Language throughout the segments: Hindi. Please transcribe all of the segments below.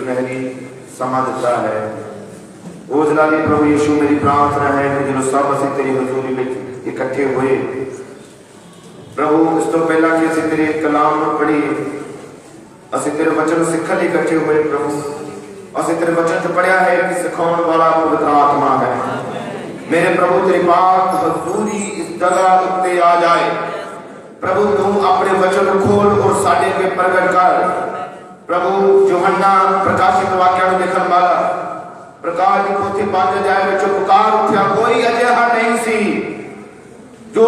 सुनहरी समा दिता है। वो जलाली प्रभु यीशु मेरी प्रार्थना है कि जो सब असीं तेरी हजूरी में इकट्ठे हुए प्रभु, इस तो पहला कि असीं तेरे कलाम में पढ़ी, असीं तेरे वचन सीखण इकट्ठे हुए प्रभु, असीं तेरे वचन च पढ़िया है कि सिखाने वाला पवित्र आत्मा है। मेरे प्रभु तेरी पाक हजूरी इस जगह उत्ते आ जाए प्रभु, तू अपने वचन खोल और साडे पे प्रगट कर प्रभु। यूहन्ना प्रकाशित वाक्य लिखण वाला प्रकाश की पोथी 5 अध्याय में पुकार उठा, कोई अजिहा नहीं सी जो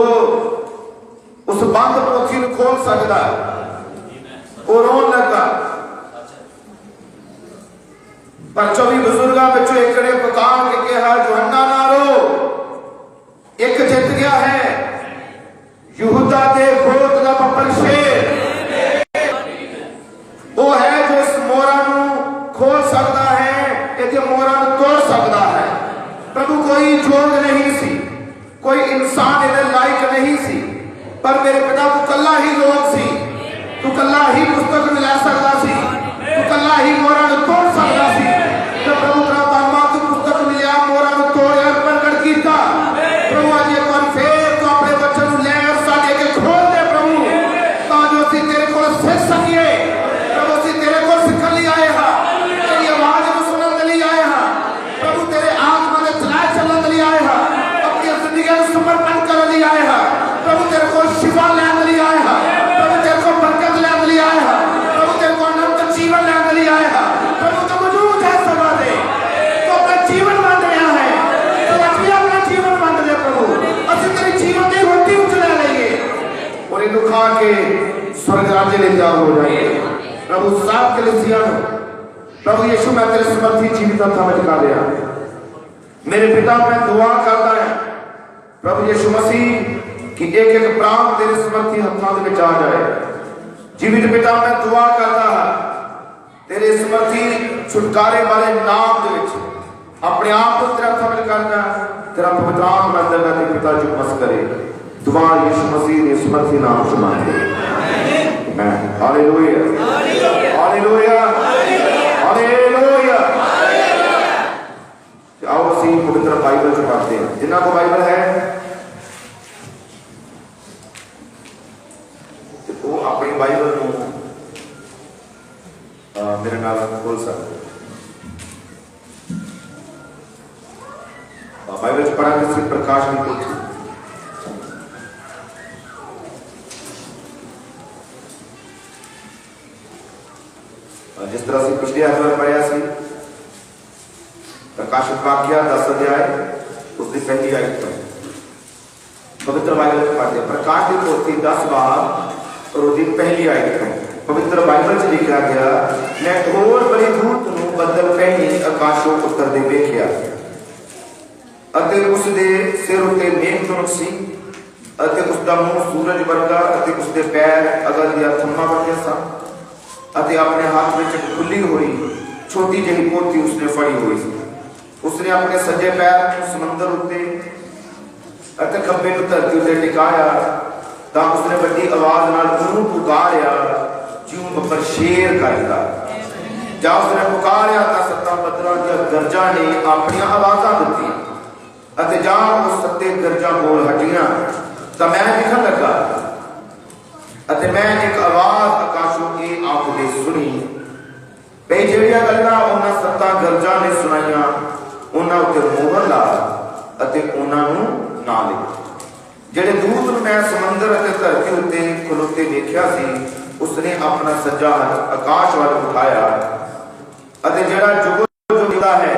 उस बंद पोथी को खोल सकता। और रोन लगा, पर 24 बुजुर्गों में एक ने पुकार के कहा, यूहन्ना ना रो, एक जित गया है, यहूदा दे गोद दा पपल शेर, वो है जो इस मोरा खोल सकता है, ये मोरा तोड़ सकता है प्रभु। कोई जोग नहीं सी, कोई इंसान इधर लायक नहीं सी, पर मेरे पिता तू कल्ला ही लोग सी, तू कल्ला ही पुस्तक मिला सकता सी, तू कल्ला ही मोरा तोड़ सकता सी। तो प्रभु प्रार्थना तू पुस्तक मिलिया, मोरा तोड़ यार प्रगट कीता प्रभु। आज एक बार फिर तू अपने बच्चों ले और साडे के खोल दे प्रभु, ताकि असीं तेरे को सीख सकिए प्रभु। असीं तेरे को सीखण लई आए हां, तेरी आवाज को सुनण लई आए हां प्रभु, तेरे आत्मा दे चलाए चलण लई आए हां, अपनी जिंदगी को समर्पण करण लई आए हां प्रभु। तेरे को शिफा लैण लई आए हां प्रभु, तेरे को बरकत लैण लई आए हां प्रभु, तेरे को अनंत जीवन लैण लई आए हां प्रभु। तो मौजूद है सभा दे, तो अपना जीवन बांट रहा है, तो अपना जीवन बांट दे प्रभु। असीं तेरे जीवन की रोटी उचला लेंगे और इनको खा के स्वर्ग राज्य ले जा हो जाएंगे प्रभु। साफ कलीसिया प्रभु यीशु मैं तेरे समर्थी जीवित हत्था में टिका दिया। मेरे पिता मैं दुआ करता है प्रभु यीशु मसीह कि एक एक प्राण तेरे समर्थी हत्था में आ जाए। जीवित पिता मैं दुआ करता है तेरे समर्थी छुटकारे वाले नाम दे विच अपने आप को तेरे हत्था में करना, तेरा पवित्र आत्मा जगह के पिता जो मस करे। दुआ यीशु मसीह ने समर्थी नाम से मांगे, आमीन। Hallelujah hallelujah hallelujah. आओ असीं पवित्र बाइबल च पढ़ते हैं। जिन्हां को बाइबल है वो अपनी बाइबल को मेरे नाल खोल सकते। बाइबल च पढ़ांगे श्री प्रकाश की पोथी जिस तरह से पिछले एतवार पढ़िया सी प्रकाशित वाक्य 10 अध्याय उसकी पहली आयत पवित्र बाइबल पढ़ते। प्रकाश की पोथी 10 बाब और उसकी पहली आयत है। पवित्र बाइबल से लिखा गया, मैं होर बड़ी दूत नूं बदल पहनी आकाशों उतरदे वेखिया अते उस दे सिर उत्ते मेघ धुंध सी अते उसका मुंह सूरज वर्गा अते उसके पैर अगल दिया थम्मा वर्गे सन अते अपने हाथ में खुली हुई छोटी जही पोथी उसने फड़ी हुई सी। उसने अपने सज्जे पैर समुद्र उत्ते अते खब्बे नूं धरती उत्ते टिकाया तां उसने बड़ी आवाज नाल ਉਹਨੂੰ पुकारिया जिउं बब्बर शेर करदा। जा उसने पुकारिया तां सत्तां बदलां दी गरजां ने अपनी आवाज़ां दित्ती अते जा उस सत्ते गरजां बोल हटियां तां मैं लिखण लगा अते मैं एक आवाज आकाशों की आखदे सुनी भई ਜਿਹੜੀਆਂ ਗੱਲਾਂ ਉਹਨਾਂ ਸੱਤਾਂ ਗਰਜਾਂ ਨੇ ਸੁਣਾਈਆਂ ਉਹਨਾਂ ਉੱਤੇ ਮੋਹਰ ਲਾ ਅਤੇ ਉਹਨਾਂ ਨੂੰ ਨਾ ਲਿਖ। ਜਿਹੜੇ ਦੂਤ ਨੂੰ ਮੈਂ ਸਮੁੰਦਰ ਅਤੇ ਧਰਤੀ ਉੱਤੇ ਖਲੋਤੇ ਵੇਖਿਆ ਸੀ ਉਸਨੇ ਆਪਣਾ ਸੱਜਾ ਹੱਥ ਆਕਾਸ਼ ਵੱਲ ਉਠਾਇਆ ਅਤੇ ਜਿਹੜਾ ਜੁਗ ਜੁਗਦਾ ਹੈ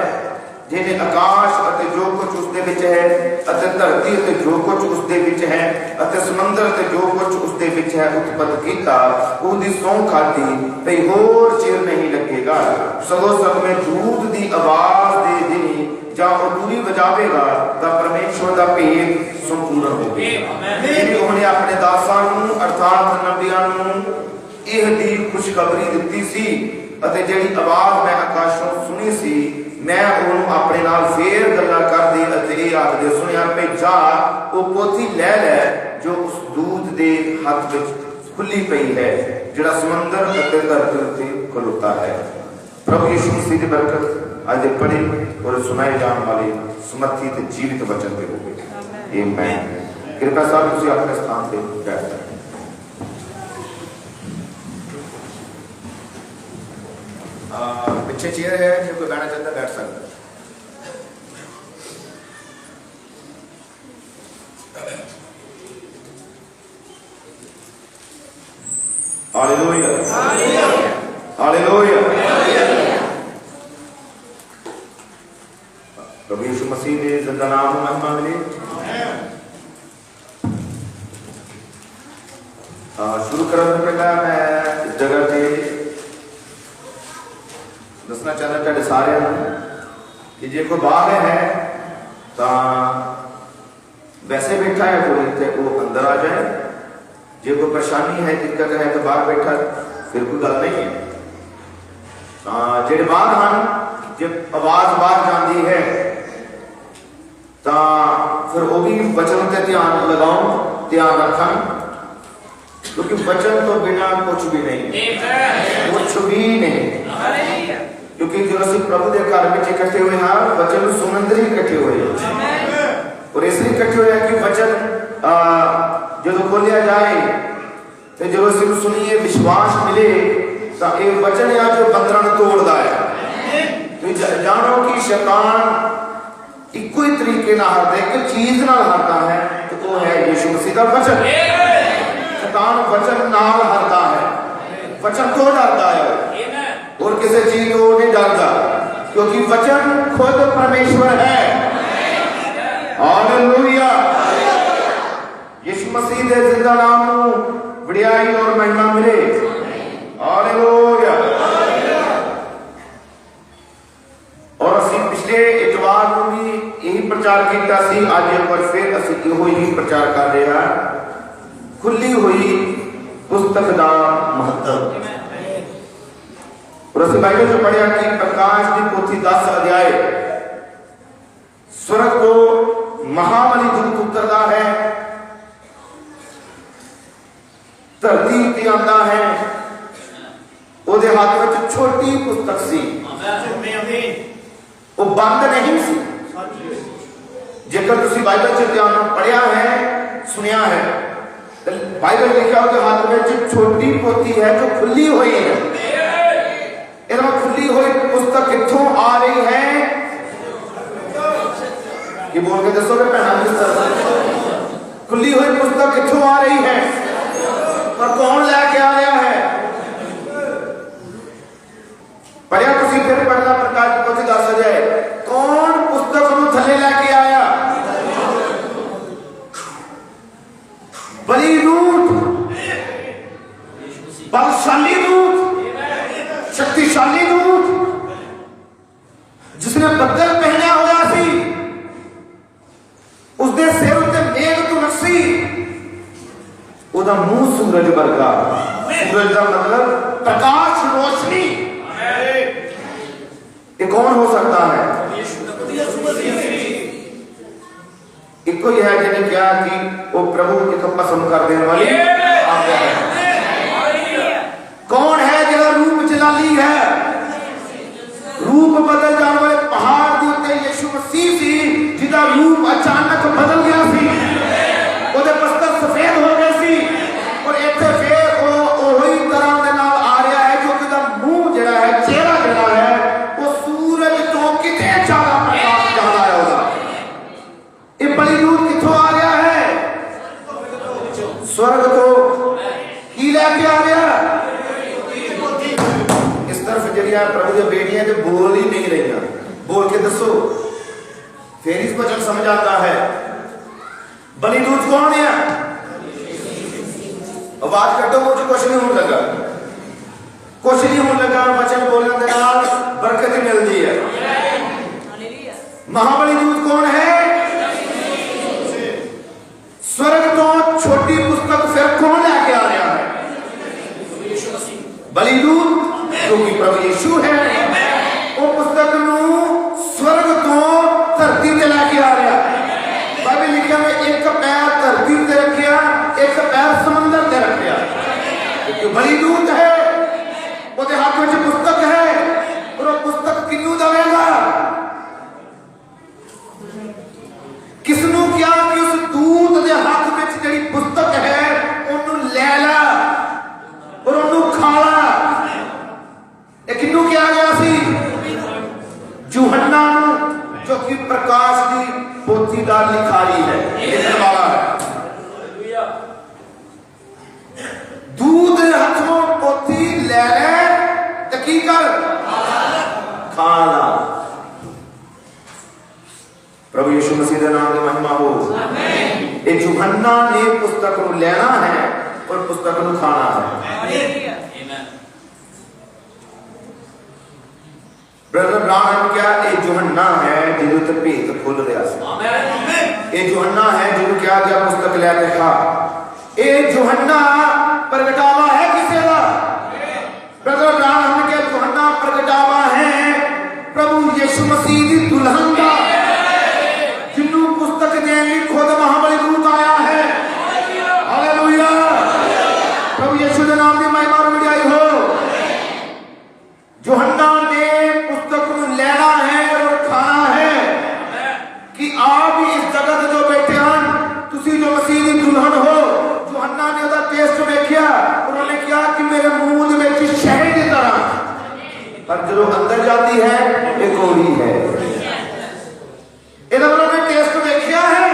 ਜਿਹਨੇ ਆਕਾਸ਼ ਅਤੇ ਜੋ ਕੁਝ ਉਸਦੇ ਵਿੱਚ ਹੈ ਅਤੇ ਧਰਤੀ ਅਤੇ ਜੋ ਕੁਝ ਉਸਦੇ ਵਿੱਚ ਹੈ ਅਤੇ ਸਮੁੰਦਰ ਅਤੇ ਜੋ ਕੁਝ ਉਸਦੇ ਵਿੱਚ ਹੈ ਉਤਪਤ ਕੀਤਾ ਉਹਦੀ ਸਹੁੰ ਖਾਧੀ ਭਈ ਹੋਰ ਚਿਰ ਨਹੀਂ ਲੱਗੇਗਾ ਸਗੋਂ ਸਮੇਂ ਦੂਤ ਦੀ ਆਵਾਜ਼ ਦੇ ਦਿਨੀ ਜਾਂ ਉਹ ਦੂਰੀ ਵਜਾਵੇਗਾ ਤਾਂ ਪਰਮੇਸ਼ਵਰ ਦਾ ਭੇਦ ਸੰਪੂਰਨ ਹੋਵੇਗਾ। ਜਿਵੇਂ ਉਹਨੇ ਆਪਣੇ ਦਾਸਾਂ ਨੂੰ ਅਰਥਾਤ ਨਬੀਆਂ ਨੂੰ ਇਹ ਦੀ ਖੁਸ਼ਖਬਰੀ ਦਿੱਤੀ ਸੀ ਅਤੇ ਜਿਹੜੀ ਆਵਾਜ਼ ਮੈਂ ਆਕਾਸ਼ੋਂ ਸੁਣੀ ਸੀ मैं उन्होंने अपने नाल फेर गल्लां करदे अते इह आखदे सुनिया भई जा वो पोथी लै लै जो उस दूत दे हथ विच खुली पई है जिहड़ा समुंदर अते धरती उत्ते खलोता है। प्रभु यीशु मसीह की बरकत आज दे पढ़े और सुनाए जाने वाले समर्थित जीवित वचन पे होवे। आमीन। कृपया साहब तुसीं अपने स्थान पे बैठ जाओ। पीछे चेयर है, जो कोई बैठना चाहता बैठ सकता है। Hallelujah, hallelujah. प्रभु यीशु मसीह के जिंदा नाम में महिमा मिले। शुरू करने से पहले मैं इस जगह से दसना चाहना चाहते सारे कि जो कोई बाहर है तो वैसे बैठा है कोई तो वो अंदर आ जाए, जो कोई परेशानी है दिक्कत है तो बाहर बैठा फिर कोई गल नहीं है। जो बाहर हैं जब आवाज बाहर जाती है तो फिर वो भी वचन से ध्यान लगाओ, ध्यान रखें, क्योंकि वचन तो बिना कुछ भी नहीं, कुछ भी नहीं। क्योंकि जो असि प्रभु के घर में इकट्ठे हुए हैं वचन सुनंदर ही इकट्ठे हुए हैं और इसलिए इकट्ठे हुए हैं कि वचन जो खोलिया जाए तो जो असि सुनिए विश्वास मिले तो ये वचन है जो बंधन तोड़ता है। तो जानो कि शैतान इको ही तरीके ना हारता है, एक चीज ना हारता है तो वो है यीशु मसीह का वचन। शैतान वचन नाल हारता है, वचन तो डरता है और किसी चीज को नहीं डरता, क्योंकि वचन खुद परमेश्वर है। हालेलुया। यीशु मसीह के जिंदा नाम को बढ़ाई और महिमा मिले। हालेलुया। और असि पिछले इतवार को भी यही प्रचार किया सी, आज एक बार फिर असि इहो ही प्रचार कर रहे हैं, खुली हुई पुस्तक का महत्व। और असि बाइबल में पढ़िया कि प्रकाश की पोथी 10 अध्याय स्वर्ग को महाबली दूत उतरता है, धरती पे आता है, ਉਹਦੇ ਹੱਥ ਵਿੱਚ छोटी पुस्तक सी, वो बंद नहीं सी। जेकर तुसी बाइबल च ध्यान पढ़िया है सुनिया है तो बाइबल लिखा उसके हाथ में छोटी पोथी है जो खुली हुई है। इनमें खुली हुई पुस्तक किथों आ रही है कि बोल के दसोगे भैन किस तरह खुली हुई पुस्तक किथों आ रही है और कौन लेके आ रहा है। पढ़िया तुसी फिर पढ़ना प्रकाश की पोथी 10 अध्याय, कौन पुस्तक को थले लेके आया। बड़ी रूट, बलशाली रूट, शक्तिशाली रूट, जिसने बदल पहना हुआ सी, उसके सिर उत्ते मेघ तुलसी, उसका मुंह सूरज वर्गा। सूरज का मतलब प्रकाश, रोशनी। ये कौन हो सकता है? इको यह है जिन्हें क्या कि वो प्रभु की पसंद कर देने वाली आज्ञा है। कौन है जिसका रूप जलाली है, रूप बदल जाने वाले पहाड़ के उत्ते यीशु मसीह सी, जिसका रूप अचानक बदल गया सी, ਉਹਦੇ बस्तर सफेद हो गए सी और ਇੱਥੇ फिर वो वही तरह ਦੇ ਨਾਲ आ रहा है जो कि मुंह ਜਿਹੜਾ है, चेहरा ਜਿਹੜਾ है वो सूरज तो कितने ज्यादा प्रकाश ज्यादा है होगा। ये बड़ी दूर किथों आ रहा है? स्वर्ग तो की लेके आ रहा। इस तरफ जरिया प्रभु की बेटियां जो बोल ही नहीं रही, बोल के दसो फिर इस वचन समझ आता है। बली दूत कौन है? आवाज कटो, मुझे कुछ नहीं होने लगा, कुछ नहीं होने लगा। वचन बोलने के नाल बरकत मिलती है। महाबली दूत कौन है? स्वर्ग तो छोटी पुस्तक फिर कौन लेके आ रहा है? बली दूत जो कि प्रभु यीशु है। वो पुस्तक नू स्वर्ग तो धरती ते लेके आ रहा है। बाइबल लिखा है एक पैर धरती ते रखिया, एक पैर समंदर ते रखिया। क्योंकि बली दूत है, उसके हाथ में पुस्तक है, यूहन्ना जो कि प्रकाश की पोथी का लिखारी है, लिखने वाला है। दूध हथों पोथी ले की कर खाना। प्रभु यीशु मसीह के नाम में महिमा हो। ये यूहन्ना ने पुस्तक को लेना है और पुस्तक को खाना है। ब्रदर ब्राह्मण क्या ये यूहन्ना है जिन्हों ते भेद खुल रहा है। ये यूहन्ना है जिन्हों क्या गया पुस्तक लेके खा। ये यूहन्ना प्रगटावा है किसे का? ब्रदर ब्राह्मण के यूहन्ना प्रगटावा है प्रभु यीशु मसीह की दुल्हन का, जिन्हों पुस्तक देने खुद महाबली दूत आया है। हालेलुया, प्रभु यीशु के नाम की महिमा बढ़ाई हो। यूहन्ना ने पुस्तक को लेना है और खाना है कि आप इस जगत जो बैठे हैं तुसी जो मसीह की दुल्हन हो। यूहन्ना ने उसका टेस्ट देखा, उन्होंने कहा कि मेरे मुंह में शहद की तरह, पर जो अंदर जाती है ये कौड़ी है। इधर उन्होंने टेस्ट देखा है,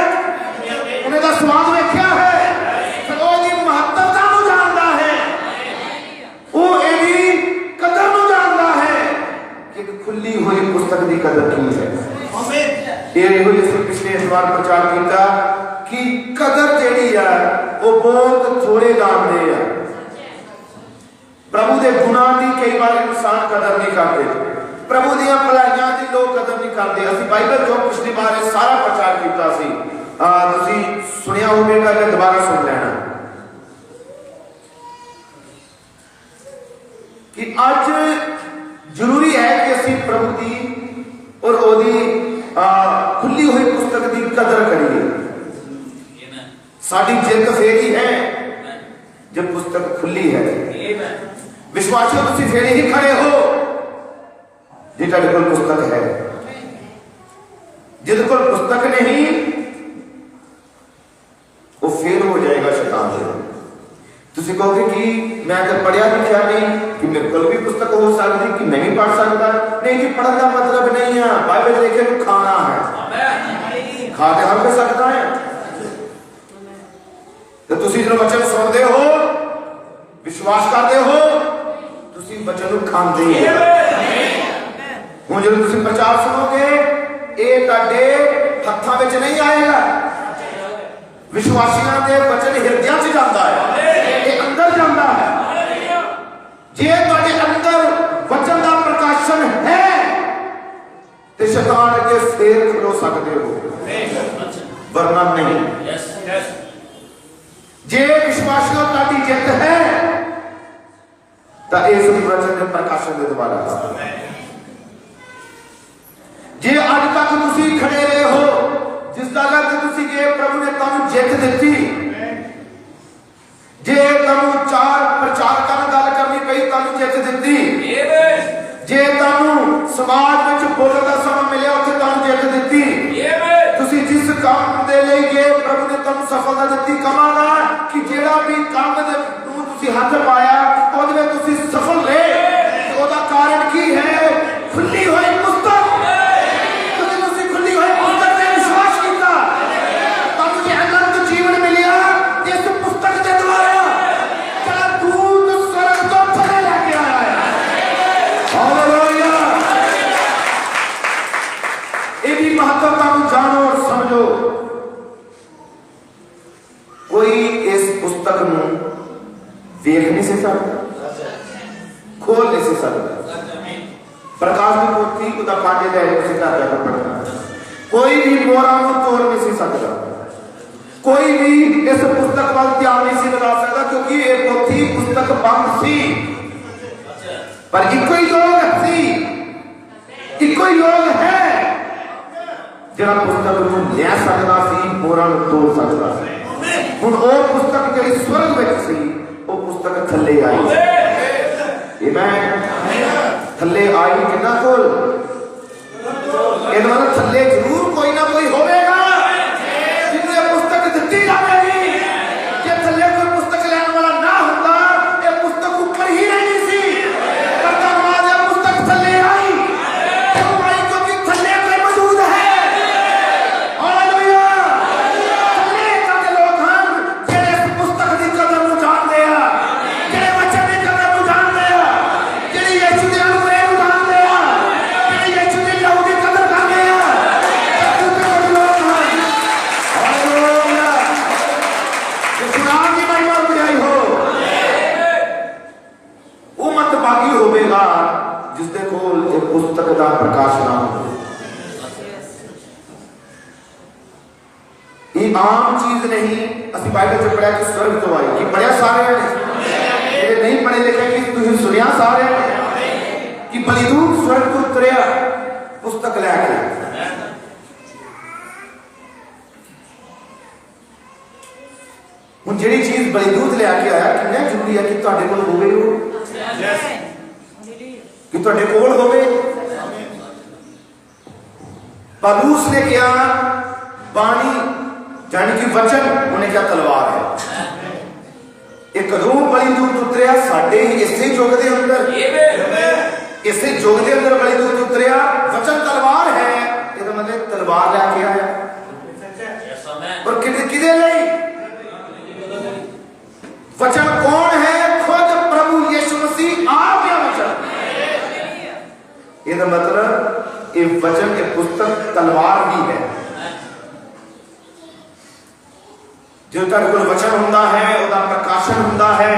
उन्हें का स्वाद देखा है, तो उसकी महत्वता को जानता है, वो एडी कदर को जानता है कि खुली हुई पुस्तक की कदर की है। ये पिछले इतवार प्रचार किया कि कदर जेड़ी है वो बहुत थोड़े जानते हैं। प्रभु के गुणा की कई बार इंसान कदर नहीं करते, प्रभु दी भलाइयां की लोग कदर नहीं करते। असि बाइबल जो पिछली बार सारा प्रचार किया सुनिया होगा, दोबारा सुन लेना कि आज जरूरी है कि असि प्रभु की और ओदी खुली हुई पुस्तक की कदर करिए। साड़ी जिद फेरी है जब पुस्तक खुली है। विश्वासियों तुम फेरी ही खड़े हो जिस कोल पुस्तक है। जिस कोल पुस्तक नहीं वो फेल हो जाएगा शैतान से। तुम कहोगे कि मैं तो पढ़िया लिखा नहीं कि मेरे को भी पुस्तक हो सकती कि मैं भी पढ़ सकता। नहीं जी, पढ़ने का मतलब नहीं है बाइबल लेके तो खाना है, खा के हम भी सकता है। तो तुसी जो वचन सुनते हो विश्वास करते हो तुसी वचन को खाते हो। हुण जो तुसी प्रचार सुनोगे ये तुहाडे हत्थां विच नहीं आएगा, विश्वासियों के वचन हृदय च जाता है, ये अंदर जाता है। जे तुहाडे अंदर वचन का प्रकाशन है तो शैतान अगे फेर खलो सकते हो, वरना नहीं। जे विश्वासियों ताड़ी जित है तो इस वचन के प्रकाशन के द्वारा। जे अज तक तुसी खड़े रहे हो जिस जगह ते तुसी गए, प्रभु ने तुहानू जित दी। जे तुहानू चार प्रचार करन गल करनी पई तुहानू जित दी। जे तुहानू समाज विच बोलण दा समय मिलिया उत्थे तुहानू जित दी। तुसी जिस काम दे लई गए प्रभु ने तुहानू सफलता दी। कमाना कि जेड़ा भी काम दे नूं तुसी हथ पाया ओदे विच तुसी सफल रहे। ओदा कारण की है? खुली हुई पुस्तक। महत्वता को जानो और समझो। कोई इस पुस्तक में देख नहीं सकता, खोल नहीं सकता। प्रकाश की पोथी को पांडे जाकर पढ़ना, कोई भी मोरा को तोड़ नहीं सकता, कोई भी इस पुस्तक पर ध्यान नहीं लगा सकता क्योंकि ये पोथी पुस्तक बंद थी। पर इको ही लोग थी, इको ही लोग है जरा पुस्तक को ले सकता सी, मोरा तोड़ सकता सी। हुण वो पुस्तक जिहड़ी स्वर्ग विच सी वो पुस्तक थल्ले आई। आमीन। थल्ले आई किन्ना कोल? इहदा मतलब थल्ले जरूर कोई ना कोई होवेगा जिन्हें ये पुस्तक दित्ती जावेगी। जे थल्ले कोई पुस्तक लैण वाला ना हुंदा ये पुस्तक ऊपर ही रहनी सी। पर धन्नवाद है पुस्तक थल्ले आई। क्यों आई? क्योंकि पुस्तक का प्रकाश ना हो। ये आम चीज नहीं, असं बाइबल च पढ़िया कि स्वर्ग तो आई, कि पढ़िया सारे ने, नहीं पढ़े लिखे कि तुम सुनिया सारे कि बलिदूत स्वर्ग तो उतरिया पुस्तक लैके। हुण जिहड़ी चीज बलिदूत लैके आया कितना जरूरी है कि तुहाडे कोल होवे, कि तुहाडे कोल होवे। पौलुस ने कहा बाणी यानी कि वचन, उन्हें क्या तलवार है। एक कदों बलिदूत उतरिया साडे इसे युग दे अंदर, इसे युग दे अंदर बलिदूत उतरिया, वचन तलवार है। इसका मतलब तलवार लैके आया और किदे लई वचन कौन है? खुद प्रभु यीशु मसीह आप या वचन। इसका मतलब ये वचन के पुस्तक तलवार भी है। जो तेरे को वचन हुंदा है, उसका प्रकाशन हुंदा है,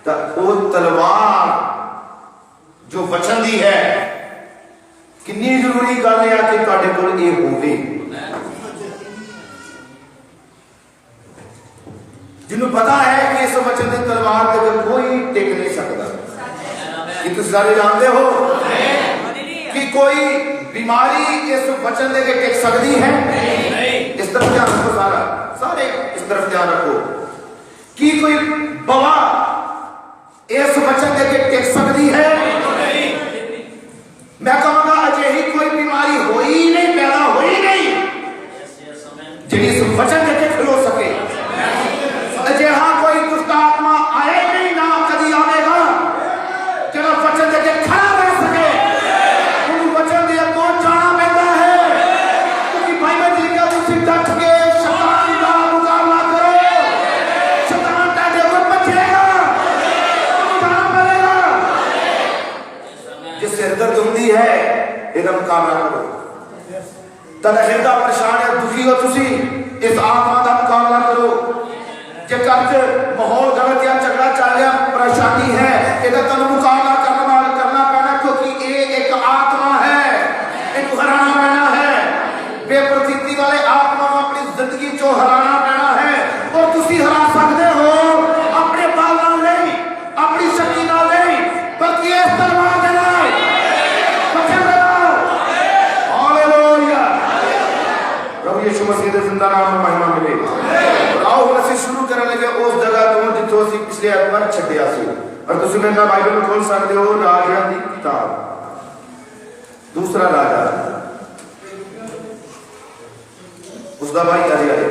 तो वो तलवार जो वचन दी है, कितनी जरूरी गल है कि तुहाडे कोल ये होवे। जिन्हों पता है कि इस वचन की तलवार के कोई टिक नहीं सकता। कि तुम सारे जानते हो कि कोई बीमारी इस वचन के टिक सकती है? इस तरफ ध्यान रखो, सारे इस तरफ ध्यान रखो कि कोई बवा इस वचन के टिक सकती है? मैं कहूंगा अजे ही कोई बीमारी हुई नहीं, पैदा हुई नहीं जी इस वचन के खिलो सके। अजे हाँ कोई दुष्ट आत्मा आए नहीं, ना कभी आएगा जो वचन के खड़ा रह सके। उन वचन के कौन जाना पैदा है, क्योंकि बाइबल लिखा तुम डट के शैतान का मुकाबला करो, शैतान ताके को बचेगा, जाना पड़ेगा। जिस सिरदर्द हुंदी है इसका मुकाबला करो। तद हृदय परेशान है, दुखी हो तुसी, इस आत्मा का मुकाबला करो। जे घर माहौल गलत या झगड़ा चल रहा, परेशानी है, इसका तुम मुकाबला करना पैना, क्योंकि ये एक आत्मा है, इनको हराना पैना है। बेप्रतीति वाले आत्मा को अपनी जिंदगी चो हराना पैना है। और तुसी हरा सकते हो अपने बल नाल नहीं, अपनी शक्ति नाल नहीं, बल्कि इस तलवार दे नाल, वचन दे नाल। हालेलुया, प्रभु यीशु मसीह दे जिंदा नाम में महिमा मिले। आओ हम असीं शुरू करने लगे उस जगह तो जिथों असीं पिछले एतवार छड्डिया सी। और तुसीं मेरे नाल बाइबल खोल सकते हो राजा की किताब, दूसरा राजा, उसका भाई अध्याय।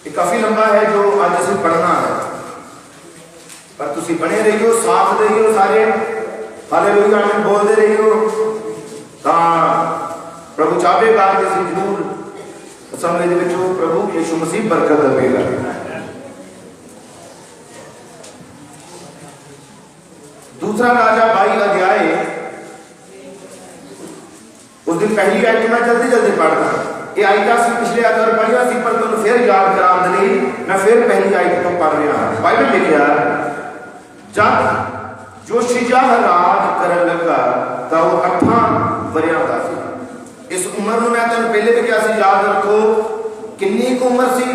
ये काफी लंबा है जो आज असीं पढ़ना है, पर तुसीं बने रहियो, साथ रहियो, सारे हालेलुया आमीन बोलते रहियो। प्रभु चाहेगा कि जरूर असम्बली दे विचों प्रभु यीशु मसीह बरकत देगा। दूसरा राजा 22 अध्याय, उस दिन पहली आयत मैं जल्दी पढ़ता। ये आयत से पिछले आधार पढ़िया सी, पर तुम फिर याद करा दे, मैं फिर पहली आयत तो पढ़ रहा। बाइबल लिखा जब जोशियाह राज करन लगा तो वो 8 वरियां का सी। इस उम्र में मैं तेन पहले भी क्या सी, याद रखो कितनी उम्र सी,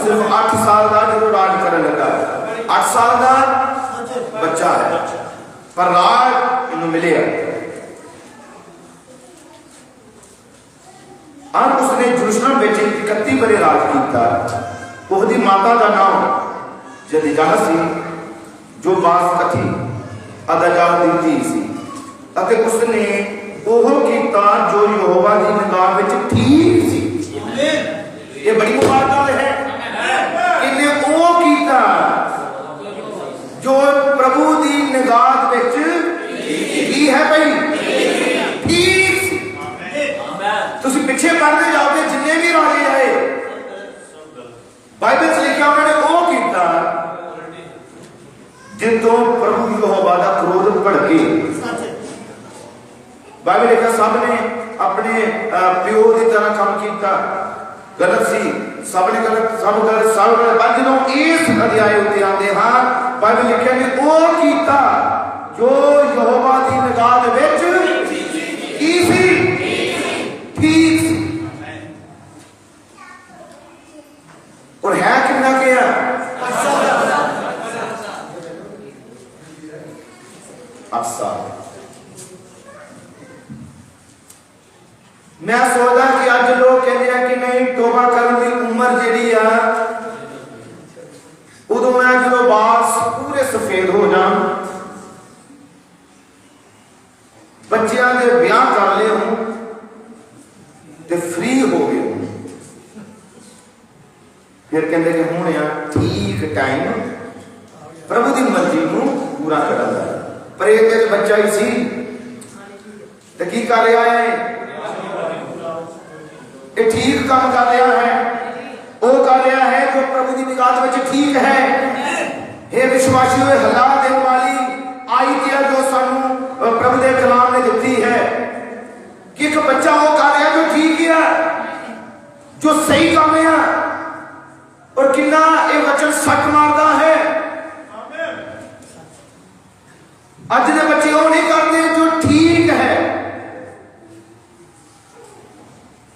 सिर्फ 8 साल का जो राज करन लगा। 8 साल का बच्चा है, पर राज इन्हें मिले। अब उसने यरूशलेम में 31 बरे राज किया। उसकी माता का नाम जदिजा सी, जो बासकथी अदजा दी धी सी। अते उसने ओह कीता जो यहोवा दी निगाह विच ठीक सी। ये बड़ी मुबारक है, इन्हें ओ कीता जो प्रभु दी निगाह विच ठीक है भाई, ठीक सी। तुसीं पिछे पढ़ते जाओगे जिन्ने भी राजे आए बाइबल च लिखा उन्होंने ओ कीता जितों प्रभु यहोवा दा क्रोध भड़के। बाइबल लिखा सब ने अपने प्यो की तरह काम किया, गलत सी, सब ने गलत, सब गलत, सब गलत। पर जो इस अध्याय उत्ते आते हाँ बाइबल लिखा कि वो कीता जो यहोवा दी निगाह दे विच की सी, ठीक सी। और है कितना क्या अच्छा। मैं सोचदा कि अज लोग कहते हैं कि नहीं तौबा करने की उम्र जी उदों है जो बाल पूरे सफेद हो जान, बच्चों के ब्याह कर ले हो ते फ्री हो गए हो, फिर कहते कि हूँ यार ठीक टाइम प्रभु की मर्जी को पूरा करना। पर एक बच्चा ही सी तो की कर रहा है, ये ठीक काम कर रहा है, वो कर रहा है जो प्रभु की निगाह में ठीक है। हे विश्वासी हुए हला देने वाली आईतिया जो सानू प्रभु के कलाम ने दी है कि एक बच्चा वो कर रहा जो ठीक है, जो सही काम है, और कितना ये वचन सट मारता है। अज के बच्चे वो नहीं करते जो ठीक है,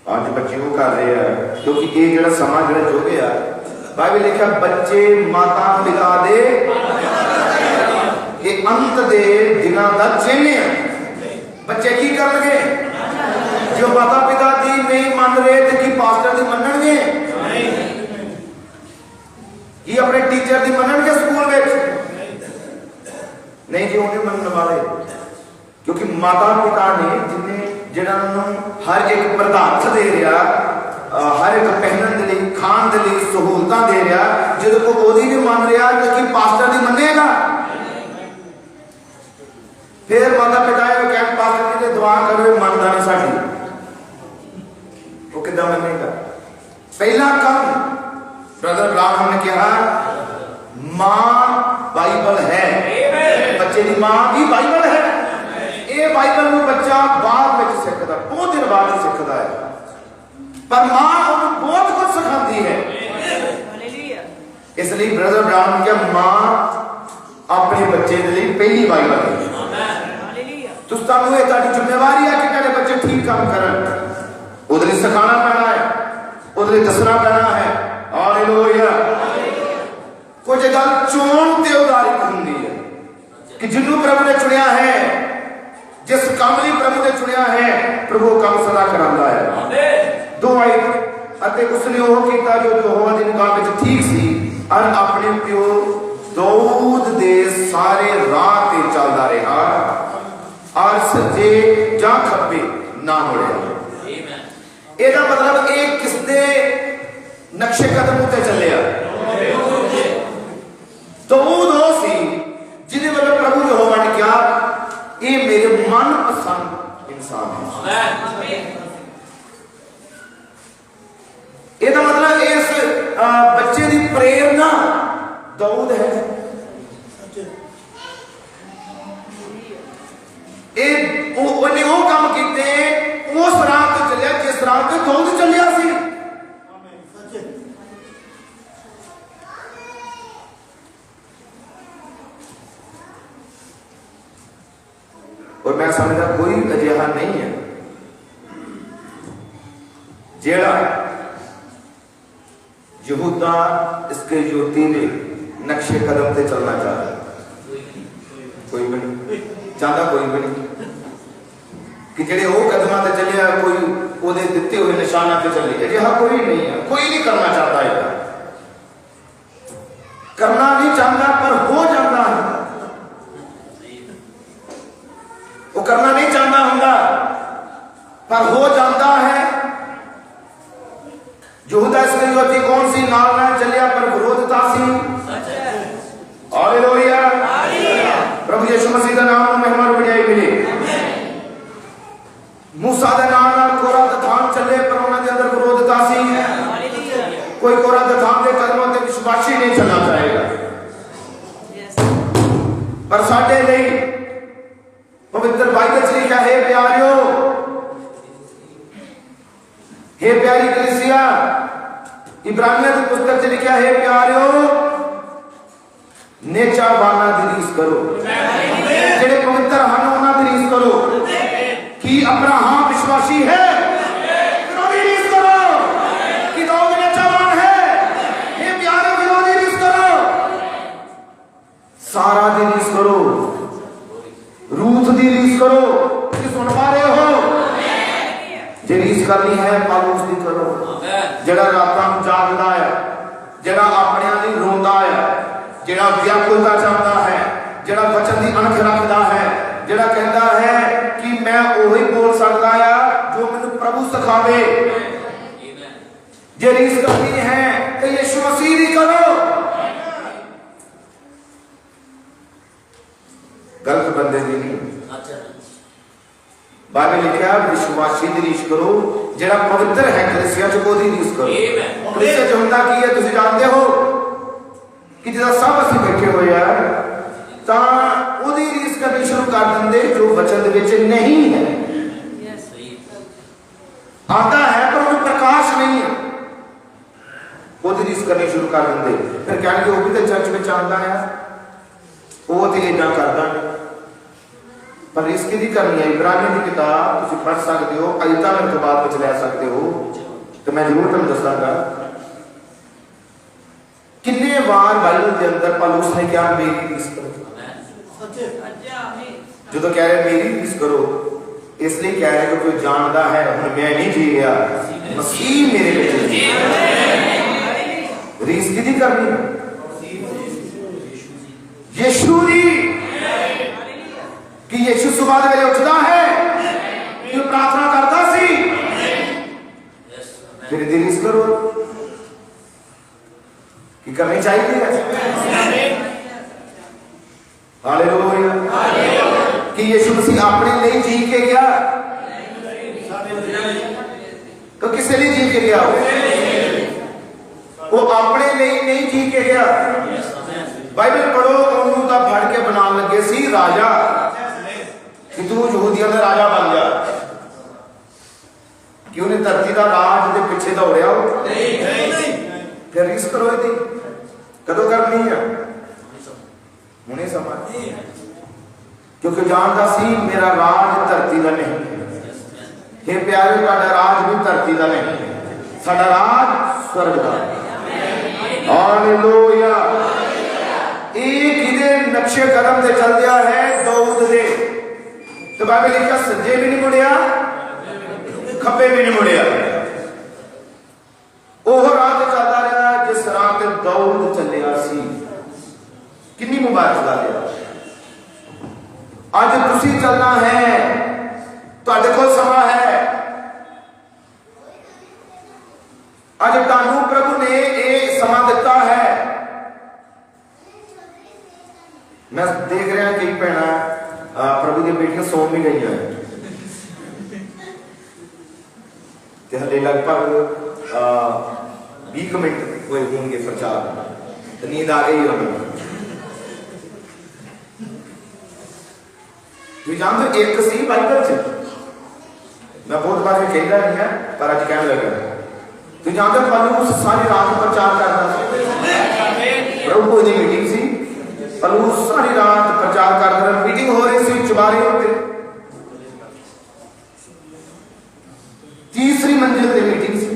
आज बच्चे वो कर रहे हैं क्योंकि ये जो समा जो गया बाइबल लिखा बच्चे माता पिता दे ये अंत दे दिना का चिन्ह है। बच्चे की करनगे जो माता पिता दी नहीं मान रहे तो की पास्टर दी मनणगे, की अपने टीचर दी मनणगे स्कूल में नहीं जी उन्हें मनने वाले, क्योंकि माता पिता ने जिन्हें जिन्होंने हर एक पदार्थ दे रहा, हर एक पहनने के लिए खान के लिए सहूलत दे रहा, जो को ओदी भी मान रहा तो कि पास्टर दी मनेगा। फिर माता पिता कह पास्टर जी दुआ करो मानता नहीं साड़ी, वो कितना मनेगा। पहला काम ब्रदर राम हमने कहा मां बाइबल है, बच्चे की मां भी बाइबल है। ये बाइबल में बच्चा बाद में सीखता, बहुत दिन बाद सीखता है, पर मां उन्हें बहुत कुछ सिखाती है। इसलिए ब्रदर ब्राउन क्या मां अपने बच्चे के लिए पहली बाइबल है। तो जिम्मेवारी है कि तेरे बच्चे ठीक काम करन, उधर सिखाना पैना है, उधर दसना पैना है। हालेलुया। कुछ गल चोन ते उदारित होंगी है कि जिन्हों प्रभु ने चुनिया है, जिस काम लिए प्रभु ने चुनिया है, प्रभु काम सदा करांदा है। दो आयत अते उसने वो किया जो यहोवा दी निगाह विच ठीक सी और अपने प्यो दाऊद दे सारे राह ते चलदा रहा और सज्जे जां खब्बे ना मुड़िया। एदा मतलब एक किसदे नक्शे कदम उत्ते चलिया। दाऊद हो सी जिदे वाले प्रभु यहोवा ने कहा ये मेरे मन पसंद इंसान है। एदा मतलब इस बच्चे की प्रेरणा दाऊद है। उन्हें वो काम किए उस राह पे चलिया जिस राह पे दाऊद चलिया सी। और मैं समझता कोई अजिहा नहीं है जेड़ा यहूदा इसके युवती ने नक्शे कदम से चलना चाहता, कोई भी नहीं चाहता, कोई भी नहीं कि जेड़े वो कदम से चलिया कोई ओदे दिते हुए निशाना पे चले, अजिहा कोई नहीं है। कोई नहीं करना चाहता है, करना नहीं चाहता पर हो जाता है। वो करना नहीं चाहता होगा पर हो जाता है। यहूदा इस्करियोती कौन सी नाल ना चलिया पर विरोधता सी। हालेलुया। प्रभु यीशु मसीह का नाम महिमा और बढ़ाई मिले। मूसा का नाम नाल कोरा दथान चले पर उन्हां दे अंदर विरोधता सी। कोई कोरा दथान के कदमों ते विश्वासी नहीं चलना चाहेगा, पर साडे लिए पवित्र बाइबल से लिखा है प्यारियो, हे प्यारी कलीसिया, इब्रानियों की पुस्तक से लिखा है प्यारियो नेचावाना दी रीस करो, जेड़े पवित्र हैं उन्हां दी रीस करो। कि अब्राहम विश्वासी है, विरोधी रीस करो। कि दाऊद नेचावान है, हे प्यारे विरोधी रीस करो। सारा दी रीस करो, रूथ दी रीस करो। कि सुन पा रहे हो? जे रीस करनी है पौलुस दी करो, जेड़ा रातां नूं जागदा है, जेड़ा अपने लिए रोंदा है, जेड़ा व्याकुलता चाहता है, जेड़ा वचन दी अणख रखदा है, जेड़ा कहता है कि मैं ओही बोल सकदा आ जो मैनू प्रभु सिखावे। जे रीस करनी है तो यीशु मसीह दी करो। गलत बंदे दी नहीं। बाइबल लिखा विश्वासी दी रीस करो, जेड़ा पवित्र है कलीसिया च ओदी रीस करो। कलीसिया च हुंदा की है तुसीं जानदे हो कि जिदा सब असीं बैठे हुए आ तां ओदी रीस करनी शुरू कर दिंदे जो वचन दे विच नहीं है। आता है पर वो प्रकाश नहीं है, ओदी रीस करनी शुरू कर दिंदे। फिर कहणगे वो भी तो चर्च में आंदा है, वो तो इदां करदा नहीं। पर रीस किहदी करनी है? इब्रानियों की किताब तुसीं पढ़ सकते हो, आयतां में अखबार विच लै सकते हो। तो मैं जरूर तुहानूं दस्सांगा कितने बार बाइबल के अंदर पौलुस ने क्या मेरी रीस करो। जो तो कह रहे मेरी रीस करो, इसलिए कह रहे कि कोई जानता है हुण मैं नहीं जी रहा, मसीह मेरे विच जी रहा। रीस किहदी करनी? यीशु दी। कि यीशु सुबह दे वेले उठदा है, कि प्रार्थना करदा सी, फिर दी रीस करो। कि करनी चाहिए। हालेलुया। कि यीशु मसीह अपने लिए जी के गया तो किसे लिए जी के गया? वो अपने लिए नहीं जी के गया। बाइबल पढ़ो, उन्होंने तो फड़ के बना लगे सी राजा कि तू यहूदियों का राजा बन जा। कि उन्हें धरती का राज के पीछे दौड़िया हो। फिर रीस करो यदि कदों करनी है? हुणे समय। क्योंकि जानता सी मेरा राज धरती का नहीं। हे प्यारे, साडा राज भी धरती का नहीं, साडा राज स्वर्ग का। हालेलुया। एक इहदे नक्शे कदम से चल दिया है दाऊद दे। तो बाइबल लिखा सज्जे भी नहीं मुड़िया, खब्बे भी नहीं मुड़िया। ओह राह ते चलदा रहा जिस राह ते दाऊद चलिया सी। कितनी मुबारक गल है। अज तुसीं चलना है, तुहाडे कोल समा है। अज तुहानू प्रभु ने ये समा दिता है। मैं देख रहा कई भैणां प्रभु दी बेटियां सौ भी गई हैं ते हले लगभग 20 मिनट हुए होंगे प्रचार, नींद आ गई उन्हें। तुम जानते एक सी बाइबल च, मैं बहुत बार कहता नहीं है पर अज कह लगा। तुम जानते पौलुस सारी रात प्रचार करता था। प्रभु की मीटिंग सी, पौलुस सारी रात प्रचार करता रहा। मीटिंग हो रही सी चुबारे होते, तीसरी मंजिल की मीटिंग सी।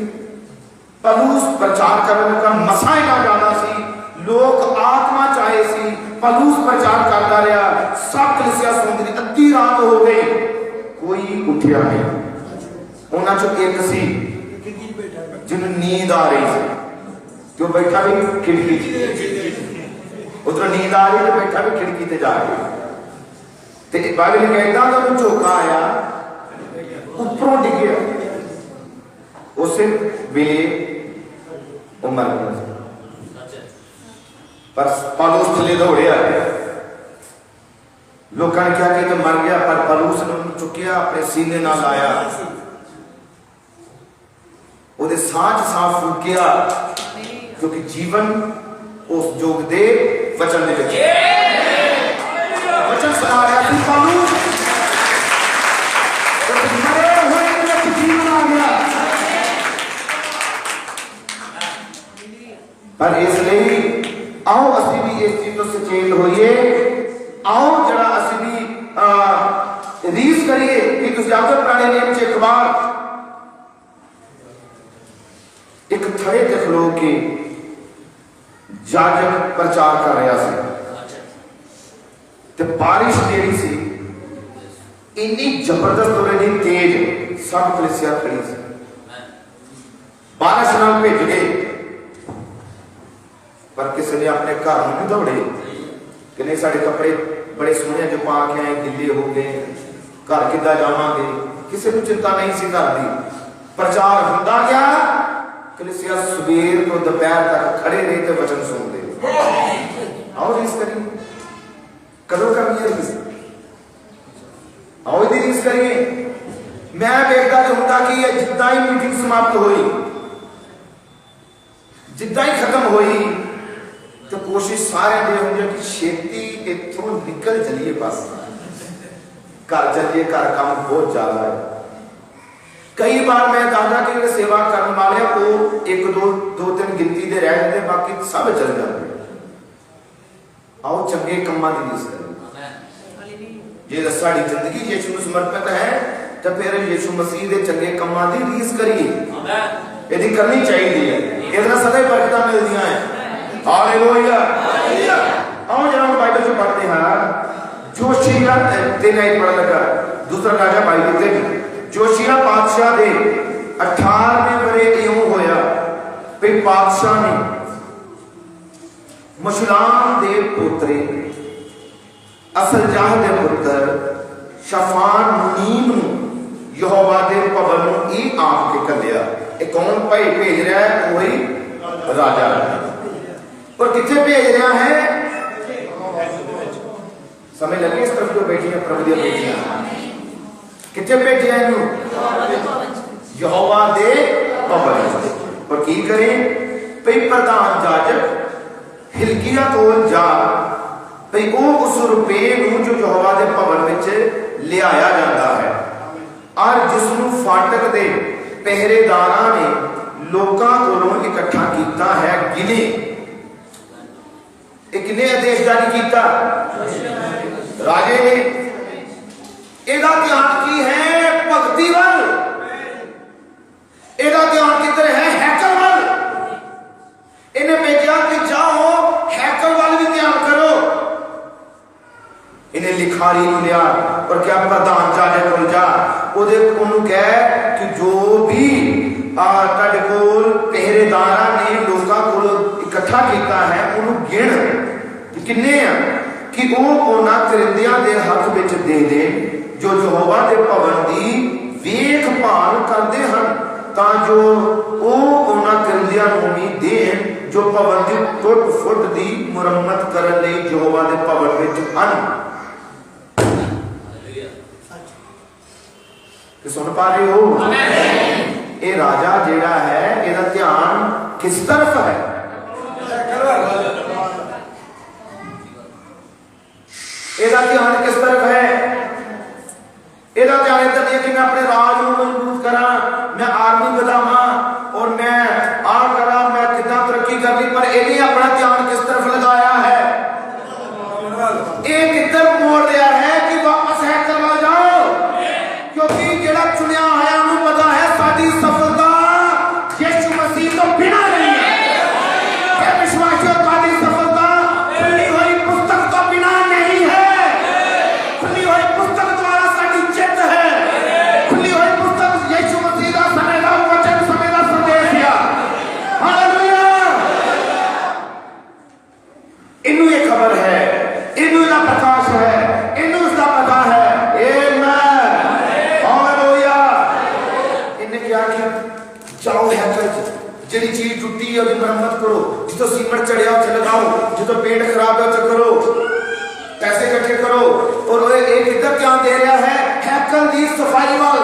पौलुस प्रचार करने का मसा इना ज्यादा सी, लोग आत्मा चाहे सी। पौलुस प्रचार करता रहा, सब कलीसिया सुनती रही। अद्धी रात हो गई, कोई उठिया नहीं। उन्हां चों एक सी जिन्हों नींद आ रही थी, जो बैठा भी खिड़की, उधर नींद आ रही तो बैठा भी खिड़की ते जाके। ते बाइबल कहता तो झोंका आया, उपरों डिगया, उसे वेले वो मर गया। पर पौलुस थले दौड़िया। लोगों ने क्या कहते मर गया, पर पौलुस ने उन्हें चुकिया, अपने सीने नाल लाया, उहदे सांस सांस फूकिया, क्योंकि जीवन उस जोग दे वचन दे विच। वचन सुना रहा थी पौलुस, मरे हुए में जीवन आ गया। पर इसलिए आओ असी भी इस चीज को सचेत आओ जरा असी भी रीस करिए कि तुम जाकर पुराने नियम च एक बार एक थड़े ते खलो के जाजक प्रचार कर रहा से ते बारिश जेड़ी सी इन्नी जबरदस्त और इन्नी तेज सब कलीसिया खड़ी सी बारिश नाल भेज गए पर किसी ने अपने घर नहीं दौड़े कि नहीं साढ़े कपड़े बड़े सोहने जो पा के आए गिले हो गए घर किदा जावांगे किसी को चिंता नहीं सी घर दी प्रचार होंदा गया कलीसिया सवेर तो दोपहर तक खड़े रहे थे वचन सुनते आओ रीस करिए कदों करनी है रीस आओ दी रीस करिए मैं देखता जो होंदा कि जिद्दां ही मीटिंग समाप्त हुई जिद्दां ही खत्म हुई तो कोशिश सारे ये होंगे कि छेती इथों निकल चलिए बस घर चलिए घर काम बहुत ज्यादा है कई बार मैं दादा की सेवा करने वाले को एक दो तीन गिनती दे रह जाते बाकी सब चल जाते आओ चंगे कम्मां दी रीस करिए जे साडी जिंदगी यीशु ਨੂੰ समर्पित है तो फिर यीशु मसीह दे चंगे कम्मां दी रीस करिए यदि करनी चाहिए इतना सदा ही बरकतां मिलदियां है हालेलुया आओ जरा बाइबल से पढ़ते हैं जोशिया 3 आयत पढ़ लगा दूसरा राजा बाइबल से जोशिया बादशाह दे 18वें बरे इयों होया कि बादशाह ने मशुलाम दे पुत्रे असलजाह दे पुत्र शफान मुनीम नु यहोवा दे भवन नु ई आप के कलिया ए कौन भाई भेज रहा है कोई राजा और किथे भेज रहा है समय लगे इस तरफ जो बैठी है प्रभु दी बेटियां किथे भेजिया इनु यहोवा दे भवन और की करें भई प्रधान जाजक हिलकिया कोल जा भई वो उस रुपए नु जो यहोवा दे भवन विच लियाया जाता है और जिसनु फाटक दे पहरेदारां ने लोकां कोलों इकट्ठा कीता है गिने किन्ने आदेश जारी किया राजे ने एदा ध्यान की है भक्ति वल एदा ध्यान किधर है हैकल वल इन्हें भेजा कि जाओ हैकल वल भी ध्यान करो इन्हें लिखारी लिया और क्या प्रधान जाजक को जा ओदे ओनु कह कि जो भी ਤੁਹਾਡੇ ਕੋਲ ਪਹਿਰੇਦਾਰਾਂ ਨੇ ਲੋਕਾਂ ਕੋਲ ਇਕੱਠਾ ਕੀਤਾ ਹੈ ਉਹਨੂੰ ਗਿਣ ਕਿੰਨੇ ਆ ਕਿ ਉਹ ਉਹਨਾਂ ਕਰਿੰਦਿਆਂ ਦੇ ਹੱਥ ਵਿੱਚ ਦੇ ਦੇ ਜੋ ਯਹੋਵਾ ਦੇ ਭਵਨ ਦੀ ਵੇਖਭਾਲ ਕਰਦੇ ਹਨ ਤਾਂ ਜੋ ਉਹ ਉਹਨਾਂ ਕਰਿੰਦਿਆਂ ਨੂੰ ਵੀ ਦੇਣ ਜੋ ਭਵਨ ਦੀ ਟੁੱਟ ਫੁੱਟ ਦੀ ਮੁਰੰਮਤ ਕਰਨ ਲਈ ਯਹੋਵਾ ਦੇ ਭਵਨ ਵਿੱਚ ਹਨ ਕਿ ਸੁਣ ਪਾ ਰਹੇ ਹੋ ਆਮੀਨ ये राजा जेड़ा है ਇਹਦਾ ध्यान किस तरफ है ਇਹਦਾ ध्यान किस तरफ है ਇਹਦਾ ध्यान इधर नहीं कि मैं अपने राज को मजबूत करा मैं आर्मी बढ़ावा और मैं आ करा मैं कितना तरक्की करनी पर इन्हें अपना ध्यान किस तरफ लगाया है ये किधर मोड़ दिया है कि वापस है करवा जाओ क्योंकि जेड़ा चुनिया है उन्हें पता है साडी सफलता यीशु मसीह तो बिना नहीं है क्या विश्वासियों साडी सफलता खुली हुई पुस्तक तो बिना नहीं है खुली हुई पुस्तक द्वारा साडी जित है खुली हुई पुस्तक यीशु मसीह का सनेदा वचन सनेदा संदेश है हालेलुया इन्हें ये खबर है इन्हें ना प्रकाश है इन्हें उसका पता है जाओ हैकर जी चीज टूटी है मरम्मत करो जितो सीमेंट चढ़िया उसे लगाओ जितो पेंट खराब है उसे करो पैसे इकट्ठे करो और एक किधर ध्यान दे रहा है हैकल की सफाई वाल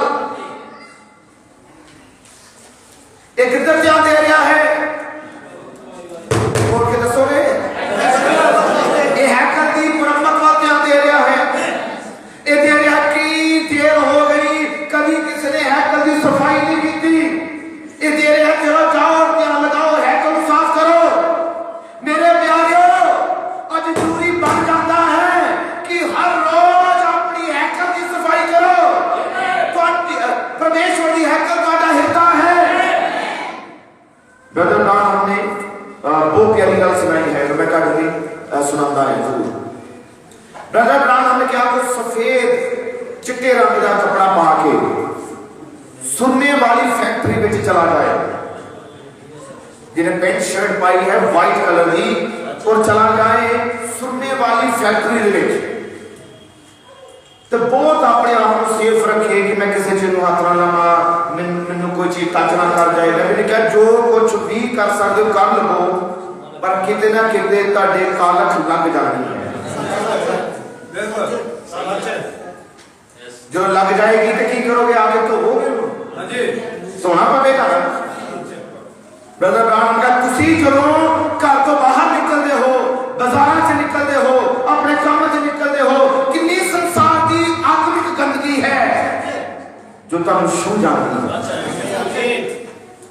एक किधर ध्यान दे रहा है बोल के दसोगे ये हैकल की मरम्मत वाल ध्यान दे रहा है ये दे रहा कि देर हो गई कभी किसी ने हैकल की सफाई नहीं की ये दे रहे हैं चलो जाओ ध्यान लगाओ हैकल साफ करो मेरे प्यारियों आज जरूरी बन जाता है कि ब्रदर ब्राह्मण ने क्या कुछ सफेद चिट्टे रंग का कपड़ा पा के सुरमे वाली फैक्ट्री में चला जाए, जिन्हें पेंट शर्ट पाई है व्हाइट कलर की, और चला जाए सुरमे वाली फैक्ट्री तो बहुत अपने आप को सेफ रखे कि मैं किसी चीज को हाथ ना लावा, मैनू कोई चीज टच ना कर जाए। मैंने कहा जो कुछ भी कर सकते हो कर लो, पर किते ना किते तुहाडे कालख लग जानी है। जो लग जाएगी तो की करोगे, आगे तो हो गए सोना पवेगा। ब्रदर ब्राह्मण का तुसी जदों घर तो बाहर निकलते हो, बाजारां च निकलते हो, अपने काम च निकलते हो, कितनी संसार की आत्मिक गंदगी है जो तुम छू जाती है।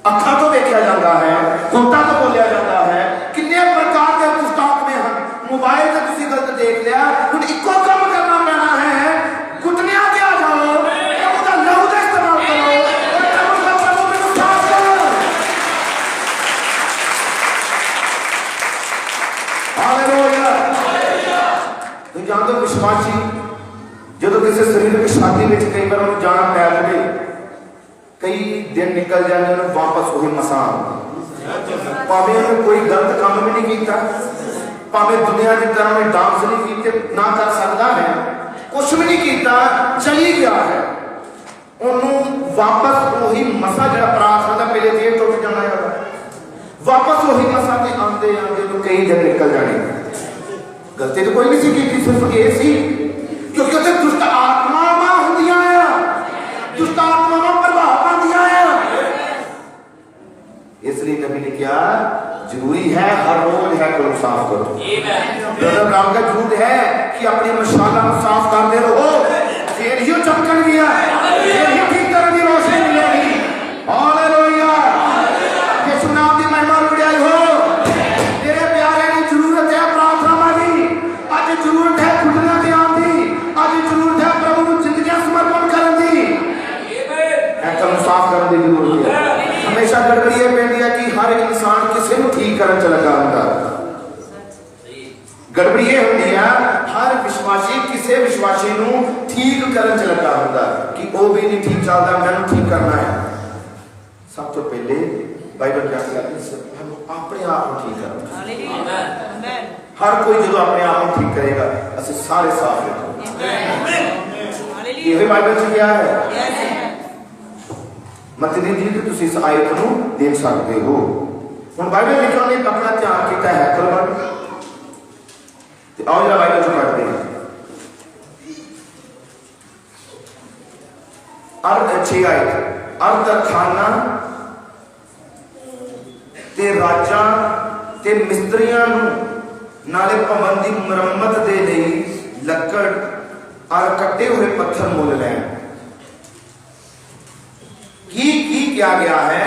अखा तो देखा जाता है, होता तो बोलिया जाता है, कितने प्रकार के पुस्तक में हम मोबाइल से किसी गलत देख लिया, हुण इको काम करना पैना है, घुटनियां के आ जाओ, प्रभु का लहू का इस्तेमाल करो और प्रभु का प्रभु को साफ करो। हालेलुया। तुम जानते हो विश्वासी जो किसी शरीर की शादी में कई बार उन्हें जाना पै जाए, कई दिन निकल जाए, उन्हें वापस वही मसा भावे उन्हें कोई गलत काम भी नहीं किया, भावे दुनिया की तरह उन्हें डांस नहीं किए, ना कर सकता है, कुछ भी नहीं किया, चली गया है, उन्होंने वापस वही मसा जो प्रार्थना का पहले देर टुट जाना है, वापस वही मसा के आते आते तो कई दिन निकल जाने। गलती तो कोई नहीं सी की, सिर्फ ये सी क्योंकि उसे दुष्ट आत्मावां होंदियां आ, दुष्ट आत्मावां प्रभाव पांदियां आ। इसलिए नबी ने क्या जरूरी है, हर रोज है को साफ करो। ब्रदर ब्राह्मण का जरूर है कि अपनी मशाला को साफ करते रहो, फिर ही चमकन गया, फिर ही ठीक तरह की रोशनी मिलेगी। हालेलुया। यीशु नाम की महिमा बढ़ाई हो। तेरे प्यारे की जरूरत है प्रार्थना की, आज जरूरत है खुदना ध्यान दी, आज जरूरत है प्रभु को जिंदगी समर्पण करने दी, एकदम साफ करने की जरूरत है। हमेशा गड़बड़ी है पैंदी है कि हर इंसान किसी को ठीक करने च लगा होता, गड़बड़ी ये होती है हर विश्वासी किसी विश्वासी को ठीक करने च लगा होता कि वो भी नहीं ठीक चलता, मैंने ठीक करना है। सब तो पहले बाइबल क्या कहती है, अपने आप को ठीक करना। हर कोई जो अपने आप को ठीक करेगा असि सारे साफ रहेंगे। ये बाइबल से क्या है, मत्ती दी तो तुम इस आयत को देख सकते हो। हुण बाइबल लिखा ने अपना ध्यान किया है कलम ते आओ जरा बाइबल चो पढ़ते हैं। अर्ध 6 आयत, अर्ध खाना ते राजा ते मिस्त्रियां नाले भवन की मुरम्मत दे लई लकड़ और कटे हुए पत्थर मोल लैन। की क्या गया है,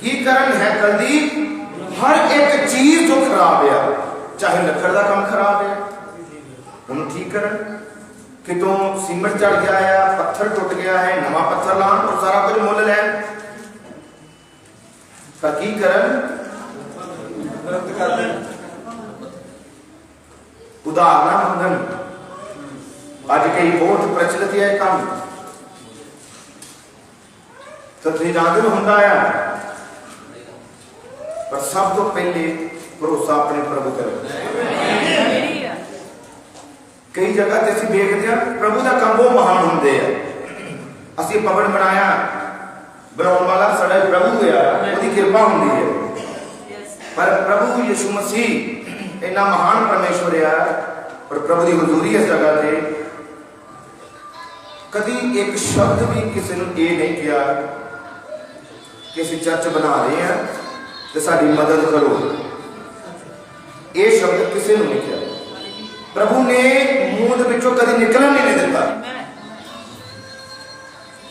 की करन है कल्दी हर एक चीज जो खराब है, चाहे लकड़ का काम खराब है उन्हें ठीक करन, कि तो सीमेंट चढ़ गया है, पत्थर टूट गया है, नवा पत्थर लान और सारा कुछ मोल लैन का की करन उदाहरण मंगन। आज कई बहुत प्रचलित है काम, तो तुम जानते हो होंदा है, पर सब तो पहले भरोसा अपने प्रभु करो। कई जगह ते असीं देखते हैं प्रभु का काम वो महान होंदे है, असीं भवन बनाया बनाने वाला साडा प्रभु है, उसकी कृपा होंदी है, पर प्रभु यीशु मसीह इतना महान परमेश्वर है और प्रभु की हजूरी इस जगह पे कभी एक शब्द भी किसी ने ये नहीं किया कि असीं चर्च बना रहे हैं तो साडी मदद करो, ये शब्द किसी ने नहीं किया। प्रभु ने मुंह विचों कभी निकलन नहीं दिता,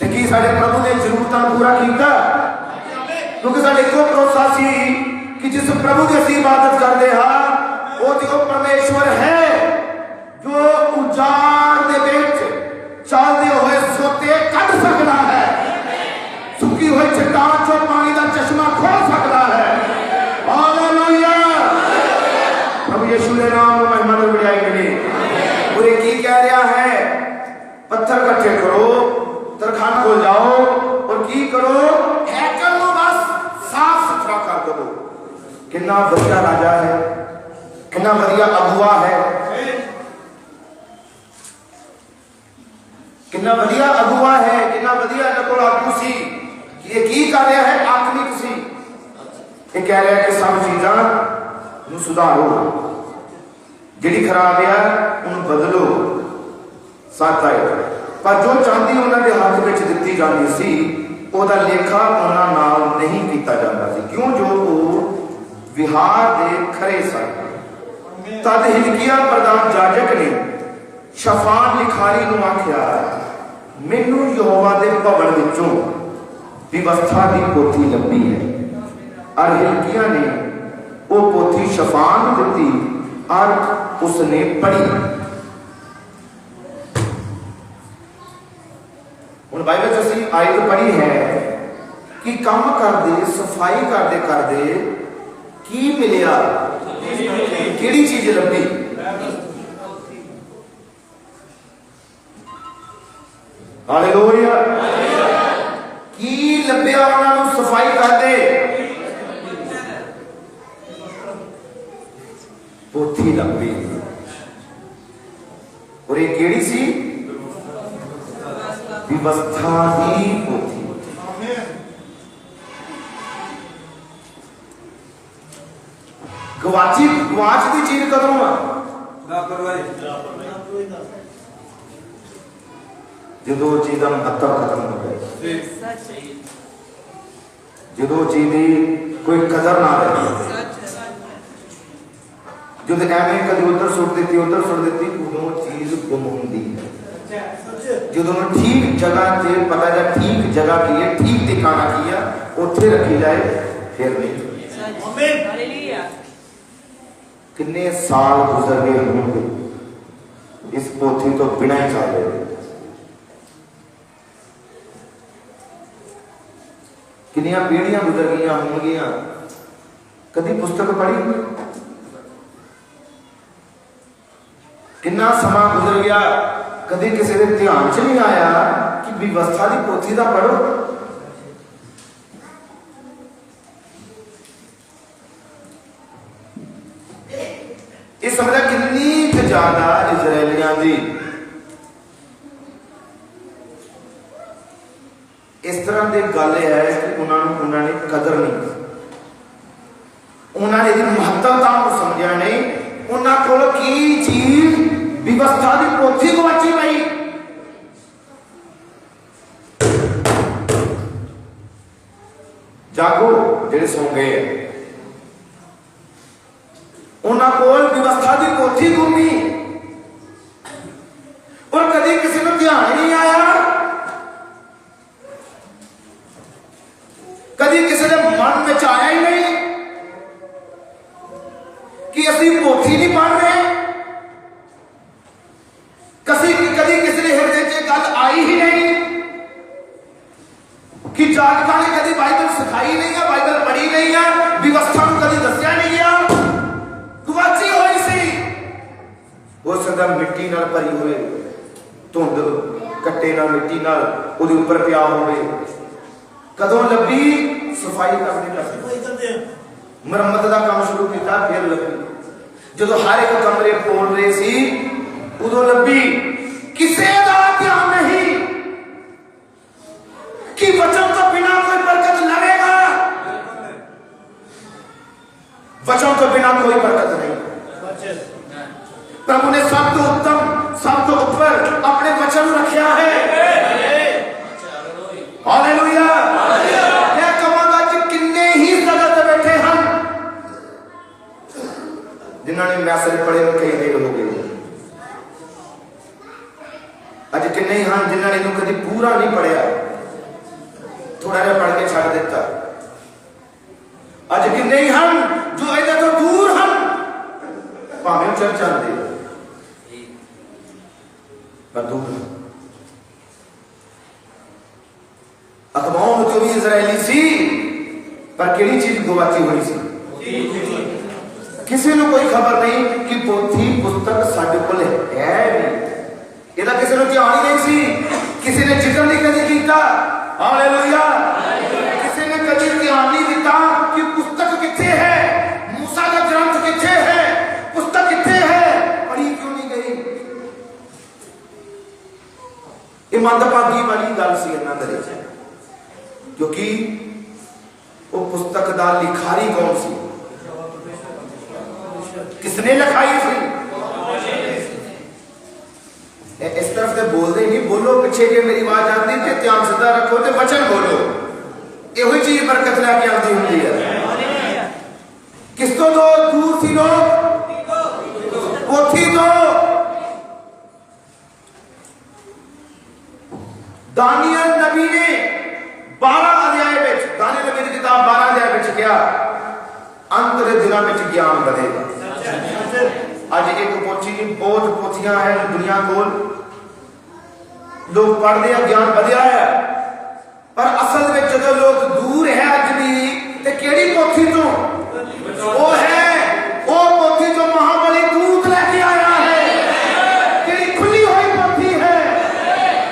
कि साडे प्रभु ने जरूरतां पूरा किया, क्योंकि साडे इको भरोसा सी कि जिस प्रभु की असीं इबादत करते हाँ वो तो परमेश्वर है जो उजाड़ दे विच चलते हुए सोते कट सकता है, सुखी हुई चट्टान चो पानी का चश्मा खोल सकता है। हालेलुया। प्रभु यीशु के नाम में महिमा बढ़ाई मिले। पूरे कह रहा है पत्थर इकट्ठे करो, तरखान खोल जाओ और की करो, हैकल को बस साफ सुथरा कर दो। कितना बढ़िया राजा है, कितना बढ़िया अगुआ है, कितना बढ़िया अगुआ है, कितना बढ़िया नकोल आगू सी। ये की कर रहा है आत्मिक सी, ये कह रहा है कि सब चीज़ां सुधारो, जिहड़ी खराब है उन्हें बदलो। सत आए पर जो चांदी उन्होंने हाथ में दिती जाती सी ਉਹਦਾ लेखा उन्होंने नाल नहीं किया जाता सी। क्यों? जो वो विहार दे खरे सन। तद हिजकिया प्रधान जाजक ने शफान लिखारी नूं आख्या, मैनू यहोवा दे भवन विचों व्यवस्था की पोथी लभी है। और हिजकिया ने वो पोथी शफान नूं दिती और उसने पढ़ी। हुण बाइबल च असीं आयत पढ़ी है कि काम करदे सफाई करदे करदे की मिलिया, किहड़ी चीज लभी? हालेलुया। की लभ्या उन्हां नूं सफाई करदे? पोथी लभी। और ये किहड़ी सी? व्यवस्था की पोथी। गवाच दी चीज कदों आ? जो चीज का महत्व खत्म हो गया, जो चीज की कोई कदर ना रही, जो एवं कभी उधर सुट दी उधर सुट दी, उदों चीज गुम होती है। जो ठीक जगह से पता जाए ठीक जगह की है, ठीक ठिकाना की है, उत्थे रखी जाए फिर नहीं। कितने साल गुजर गए होंगे इस पोथी तो बिना ही चल रहे। कितनियां पीढ़ियां गुजर गई होंगियां, कभी पुस्तक पढ़ी? कितना समा गुजर गया, कभी किसी के ध्यान च नहीं आया कि व्यवस्था की पोथी का पढ़ो। ये समझा कितनी ज्यादा इजरायलियां की इस तरह की गल है कि उन्होंने कदर नहीं, उन्होंने महत्वता को समझा नहीं। उन्होंने को की चीज व्यवस्था की पोथी गवाची पई। जागो जेडे सो गए, उन्होंने को व्यवस्था की पोथी गुमी और कभी किसी को ध्यान नहीं आया, कभी किसी ने मन में आया ही नहीं कि असली पोथी नहीं पढ़ रहे। कभी किसी ने हृदय से गल आई ही नहीं कि जागता ने कभी बाइबल सिखाई नहीं है, बाइबल पढ़ी नहीं है, व्यवस्था को कभी दसिया नहीं गया, गुवाची हुई सी। हो सकता मिट्टी नाल भरी हुए, धुंध कट्टे नाल मिट्टी नाल उहदे उपर पिया होवे। कदों लभी? सफाई करनी, मुरम्मत का काम शुरू किया फिर लभी। जो हर एक कमरे खोल रहे सी उदों लभी। किसी का ध्यान नहीं कि वचन तो बिना कोई बरकत लगेगा, वचन तो बिना कोई बरकत नहीं। प्रभु ने सब तो उत्तम सब तो ऊपर अपने वचन रखा है। हालेलुया। मैं कहांगा कि किन्ने ही जगत बैठे हम जिन्होंने मैसेज पढ़े कई देर हो गई, अज किन्ने हम जिन्होंने कभी पूरा नहीं पढ़िया, थोड़ा जहा पढ़ के छड़ दिता। अज किन्ने ही हम जो इधर तो दूर हम भावें चर्च आते पर दूर। अखबार जो भी इजरायली सी पर केड़ी चीज गवाची हुई सी? किसी को कोई खबर नहीं कि पोथी पुस्तक साडे कोल है भी, किसी को ध्यान ही नहीं सी, किसी ने जिक्र नहीं कभी किया। हालेलुया। किसी ने कभी ध्यान नहीं दिता कि पुस्तक किथे है, मूसा का ग्रंथ किथे है, पुस्तक किथे है, पढ़ी क्यों नहीं गई। ये मंदभागी वाली गल सी इन्हां दे विच, क्योंकि वो पुस्तक का लिखारी कौन सी, किसने लिखाई थी। इस तरफ से बोलते नहीं, बोलो पिछे जे मेरी आवाज आती है, ध्यान सीधा रखो तो वचन बोलो, यो ही चीज बरकत लैके आती होंगी है। किस तो दो दूर थी लोग, पोथी दो। दानियल नबी ने 12 अध्याय में, दानियल नबी की किताब 12 अध्याय में क्या अंत के दिनों में ज्ञान बढ़ेगा। आज एक पोथी नहीं, बहुत पोथियां हैं दुनिया को, लोग पढ़ते हैं, ज्ञान बढ़िया है, पर असल में जो लोग दूर है अज भी ते केड़ी पोथी तो वो है वो पोथी जो महाबली दूत लेके आया है, केड़ी खुली हुई पोथी है।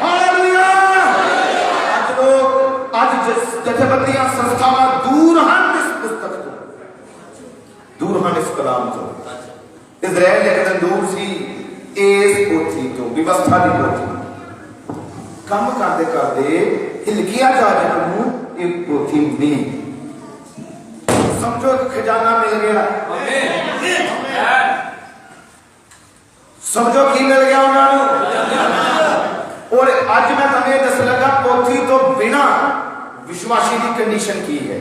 हालेलुया। आज लोग आज जथेबंदियां संस्थावां दूर हैं इस पुस्तक तो, दूर हैं इस कलाम तो। इजराइल एक दिन दूर सी इस पोथी तो, व्यवस्था की पोथी। काम करते करते हिलकिया जाजक नूं एक पोथी मिली, समझो खजाना मिल गया। समझो की मिल गया उन्होंने। और आज मैं तुम्हें दस लगा पोथी तो बिना विश्वासी की कंडीशन की है,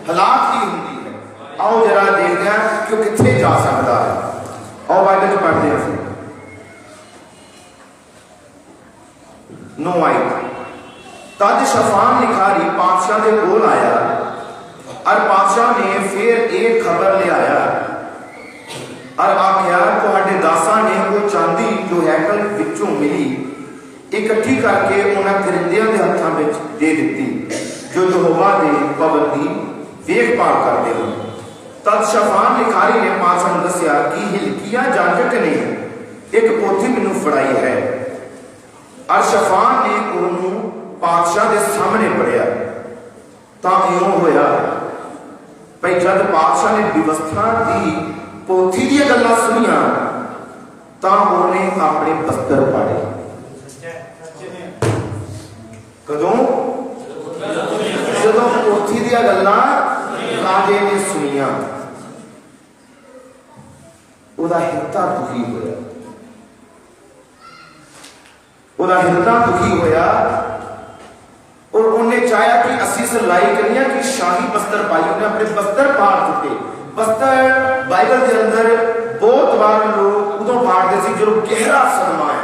हालात की होंगी है। आओ जरा देखते हैं कि कितने जा सकता है। आओ बाइबल पढ़ते हैं। 9 आई तद शफान लिखारी पातशाह के कोल आया और पातशाह ने फिर एक खबर ले आया और आख्या तुहाडे दासा ने वो चांदी जो हैकल विचों मिली इकट्ठी करके उन्हें परिंदियों के हाथों में दे दी जो यहोवा दे भवन की देखभाल करते हो। तद शफान लिखारी ने पातशाह ने दस्या कि हिलकिया जाजक ने एक पोथी मैनू फड़ाई है और शफान ने उन्होंने पातशाह के सामने पढ़िया। तो इं होया भाई जब पातशाह ने व्यवस्था की पोथी दी गल्लां सुनिया तो उन्हें अपने बस्तर पाड़े। कदों जदों पोथी दी गल्लां राजे ने सुनिया, उहदा हिरदा दुखी होया, उहदा हिरदा दुखी होया और उन्हें चाहा कि असी सिलाई करिए कि शाही बस्तर पाई। उन्हें अपने बस्तर पाड़ चुके। बस्तर बाइबल के अंदर बहुत बार लोग उदों पाड़ते थे जो गहरा सदमा है,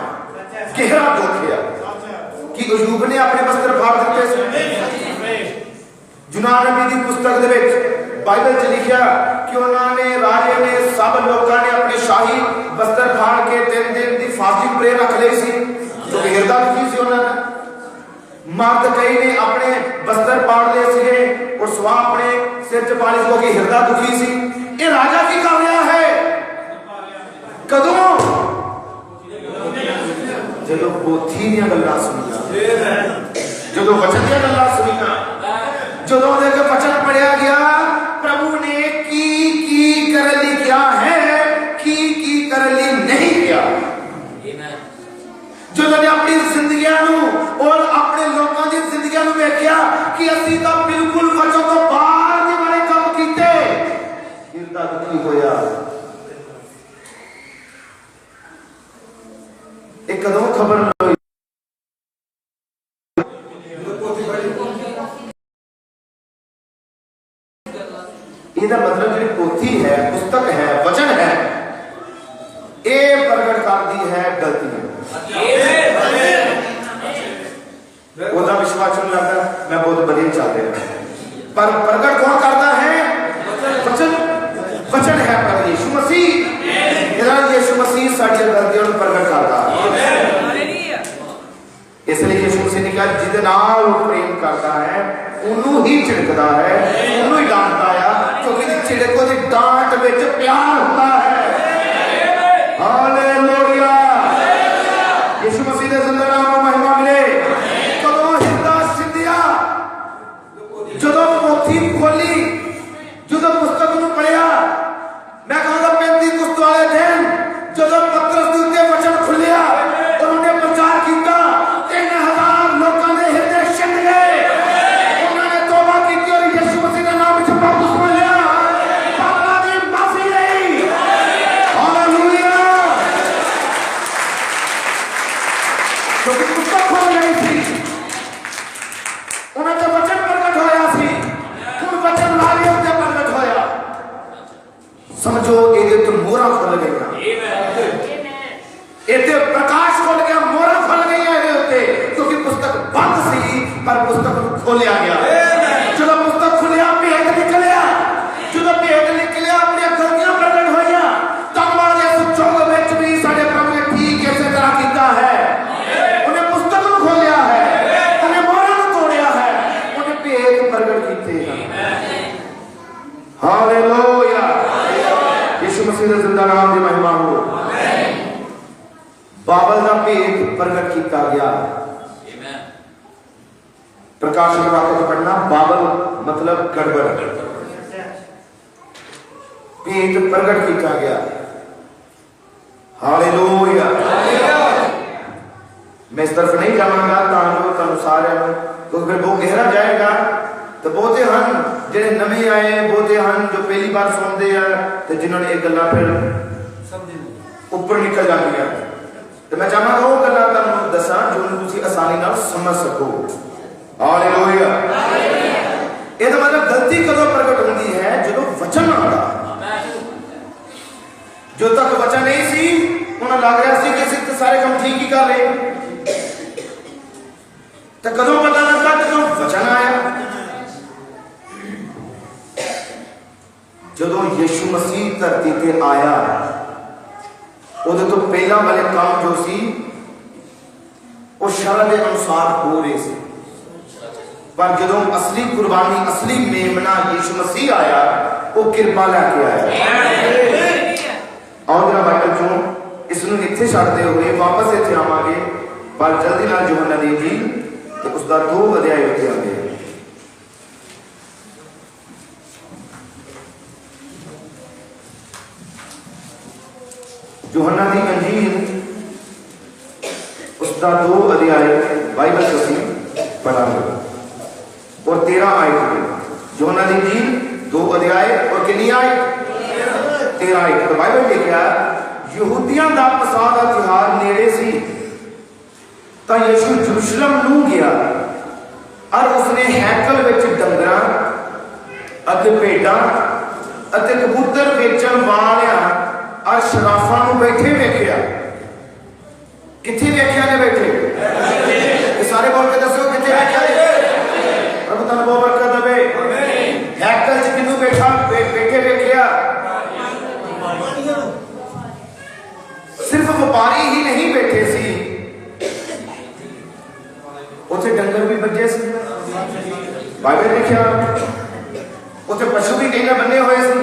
गहरा दुख है कि अयूब ने अपने बस्तर फाड़ दिते। यूनान नबी की पुस्तक दे विच बाइबल च लिखा कि उन्होंने राजे ने सब लोगों ने अपने शाही बस्तर फाड़ के 3 दिन की फास्टिंग प्रे रख ली सी, जो हिरदा दुखी सी। उन्होंने मर्द कई ने अपने बस्तर पाड़ लिए थे और सुहा अपने सिर च पाली को कि हिरदा दुखी सी। ये राजा की कर रहा है कदों जो पोथी दी गल्लां सुनिया, जो वचन दी गल्लां सुनिया, जो वचन पढ़िया गया प्रभु ने की कर ली क्या है, की कर ली नहीं किया। जो अपनी जिंदगी और अपने लोगों की जिंदगी देखा कि असी तो बिल्कुल वचन तो बाहर के बारे काम किए, हिरदा दुखी होया। एक कदों खबर मतलब जो पोथी है, पुस्तक है, वचन है, ये प्रकट करती है गलती है। विश्वास लगता मैं बहुत बढ़िया चल रहा, पर प्रकट कौन करता है? वचन। वचन है प्रभु यीशु मसीह। यीशु मसीह साड़ी गलतियों को प्रकट करता है। इसलिए यीशु मसीह ने कहा जिदे नाल प्रेम करता है उन्हों ही झिड़कता है, उन्हों ही डांटता है, क्योंकि झिड़को की डांट में प्यार होता है। हालेलुया। ਇਹਦੇ ਪ੍ਰਕਾਸ਼ ਖੁੱਲ ਗਿਆ, ਮੋਹਰਾਂ ਖੁੱਲ ਗਈਆਂ ਇਹਦੇ ਉੱਤੇ, ਕਿਉਂਕਿ ਪੁਸਤਕ ਬੰਦ ਸੀ ਪਰ ਪੁਸਤਕ ਨੂੰ ਖੋਲਿਆ ਗਿਆ। ਜਦੋਂ ਪੁਸਤਕ ਖੁੱਲਿਆ ਭੇਦ ਨਿਕਲਿਆ, ਜਦੋਂ ਭੇਦ ਨਿਕਲਿਆ ਆਪਣੀਆਂ ਗਲਤੀਆਂ ਪ੍ਰਗਟ ਹੋਈਆਂ। ਧੰਨਵਾਦ ਇਸ ਯੁੱਗ ਵਿੱਚ ਵੀ ਸਾਡੇ ਪ੍ਰਭੂ ਨੇ ਠੀਕ ਇਸੇ ਤਰ੍ਹਾਂ ਕੀਤਾ ਹੈ। ਉਹਨੇ ਪੁਸਤਕ ਨੂੰ ਖੋਲਿਆ ਹੈ, ਉਹਨੇ ਮੋਹਰਾਂ ਨੂੰ ਤੋੜਿਆ ਹੈ, ਉਹਨੇ ਭੇਦ ਪ੍ਰਗਟ ਕੀਤੇ ਹਨ। ਹਾਲੇਲੂਇਆ, ਯਿਸੂ ਮਸੀਹ ਦੇ ਜ਼ਿੰਦਾ ਨਾਮ ਦੀ ਮਹਿਮਾ ਹੋ। ਬਾਬਲ ਦਾ ਭੇਦ ਪ੍ਰਗਟ ਕੀਤਾ ਗਿਆ। प्रकाश के वाक्य को पढ़ना, बाबल मतलब गड़बड़, भेद प्रकट किया गया। हालेलुया। मैं इस तरफ नहीं जाऊंगा ताकि सारे क्योंकि फिर वो गहरा जाएगा। तो बहुते हैं जिन्हें नवे आए, बहुते हैं जो पहली बार सुनते हैं, तो जिन्होंने एक गल्ला फिर ऊपर निकल जाती है। तो मैं चाहूंगा वो गल्ला तुहानू दसा जो तुसीं आसानी नाल समझ सको। हालेलुया। ये तो मतलब गलती कदों प्रकट होती है जो वचन आता। जो तक वचन नहीं सी उन्हें लग रहा सी कि सिर्फ सारे काम ठीक ही कर रहे, तो कदों पता लगा जो वचन आया। जो यीशु मसीह धरती पे आया उदों तो पहला वाले काम जो सी वो शरअ के अनुसार हो रहे थे, पर जो असली कुर्बानी, असली मेमना यीशु मसीह आया वो कृपा लैके आया। और जरा बाइबल चो इसनू इत्थे छड्डदे हुए वापस इत्थे आवांगे, पर जल्दी नाल यूहन्ना दी इंजील ते उसदा 2 अध्याय उत्ते आंदे। यूहन्ना दी इंजील उसदा 2 अध्याय बाइबल से पढ़ांगे और 13 आयत। यूहन्ना दी इंजील 2 अध्याय और कितनी आयत? 13 आयत। तो बाइबल लिखा यहूदियों का फसह का त्योहार नेड़े सी, तो यीशु यरूशलेम नूं गया और उसने हैकल विच डंगरां अते भेडां अते कबूतर वेचण वालियां और शराफां नूं बैठे वेखिया। कित्थे वेखिया ने बैठे? ये सारे बोल के दसो कित्थे वेखिया? प्रभु तन बहुत बरकत देवे। हैकल च किन्नू बैठा बैठे वेखिया? सिर्फ व्यापारी ही नहीं बैठे सी, उसे डंगर भी बजे सी। बाइबल लिखा उसे पशु भी कई बने हुए सी,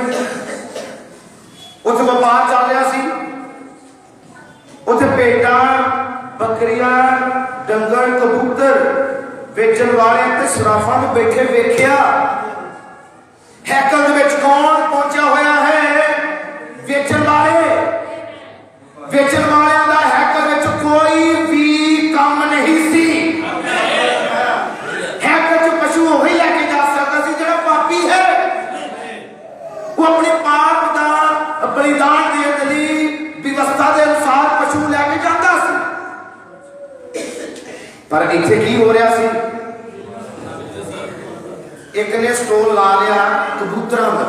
उसे व्यापार चल रहा सी, उसे भेडां बकरियां डंगर कबूतर बेचण वाले ते शराफां नूं बैठे वेखिया। हैकल दे विच कौन पहुंचा होया है? वेचण वाले। वेचण वालियां दा हैकल विच कोई भी काम नहीं सी। हैकल च पशु वही लेके जा सकता सी जिहड़ा पापी है, वो अपने पाप दा बलिदान देने लई व्यवस्था के अनुसार पशु लेके जाता सी। पर इत्थे की हो रहा सी? एक ने स्टोर ला लिया कबूतरां दा,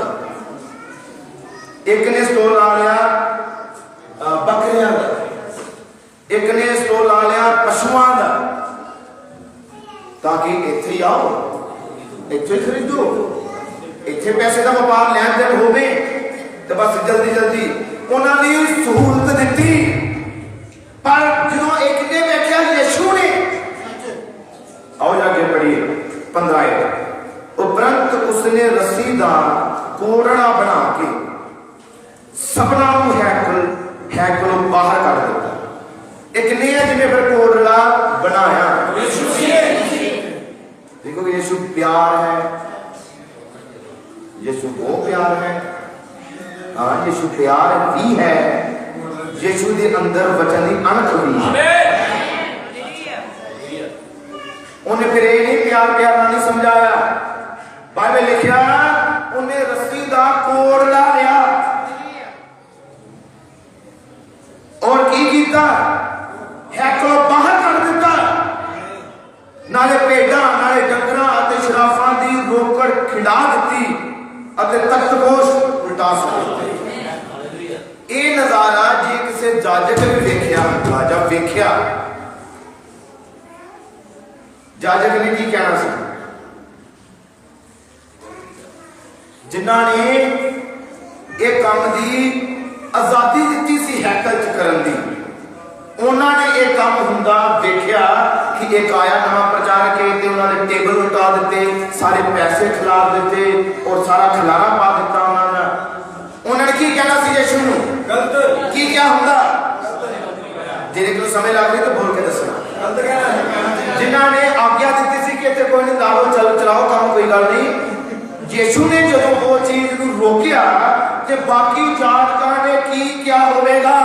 एक ने स्टोर ला लिया बकरियां दा, एक ने स्टोर ला लिया पशुआं दा, ताकि इत्थे ही आओ, इत्थे खरीदो, इत्थे पैसे का व्यापार लैन देन होवे, तो बस जल्दी जल्दी उन्होंने सहूलत दी। पर जो एक ने वेख्या यीशु ने, आओ जाके पढ़िए 15 उपरंत उसने रस्सी का कोड़ना बना के सबना हैकल बाहर कर दिता। एक ने जिन्हें फिर कोड़ना बनाया। देखो यीशु प्यार है, यीशु वो प्यार है। हाँ, यीशु प्यार भी है, यीशु के अंदर वचन की अणख भी है। उन्हें फिर ये नहीं प्यार नहीं समझाया। बाइबल लिखा उन्हें रस्सी का कोड़ला लिया और की कीता? हैकल बाहर कर दिता। नाले भेडां नाले डंगरां अते शराफां दी रोकड़ खिंडा दी अते तख्तपोश उल्टा सुट दिते। ये नजारा जे किसी जाजक ने देखिया, राजा जाजक ने की कहना सी, जिन्हां ने एक काम की आजादी दी सी हैकल च करन दी, उन्होंने एक काम हुंदा देखिया कि एक आया नवा प्रचारक ते उन्होंने टेबल उठा दिते, सारे पैसे खिलार दिते और सारा खिलारा पा दिता। उन्होंने की कहना सी यीशु नूं गलत की क्या हुंदा, जेरे को समय लग रही तो बोल के दसना। जिन्होंने आज्ञा दी सी कि इत्थे कोई नहीं दाओ चल चलाओ काम कोई गल नहीं, यीशु ने जो वो चीज नूं रोकिया ते बाकी जातकां ने की क्या होवेगा।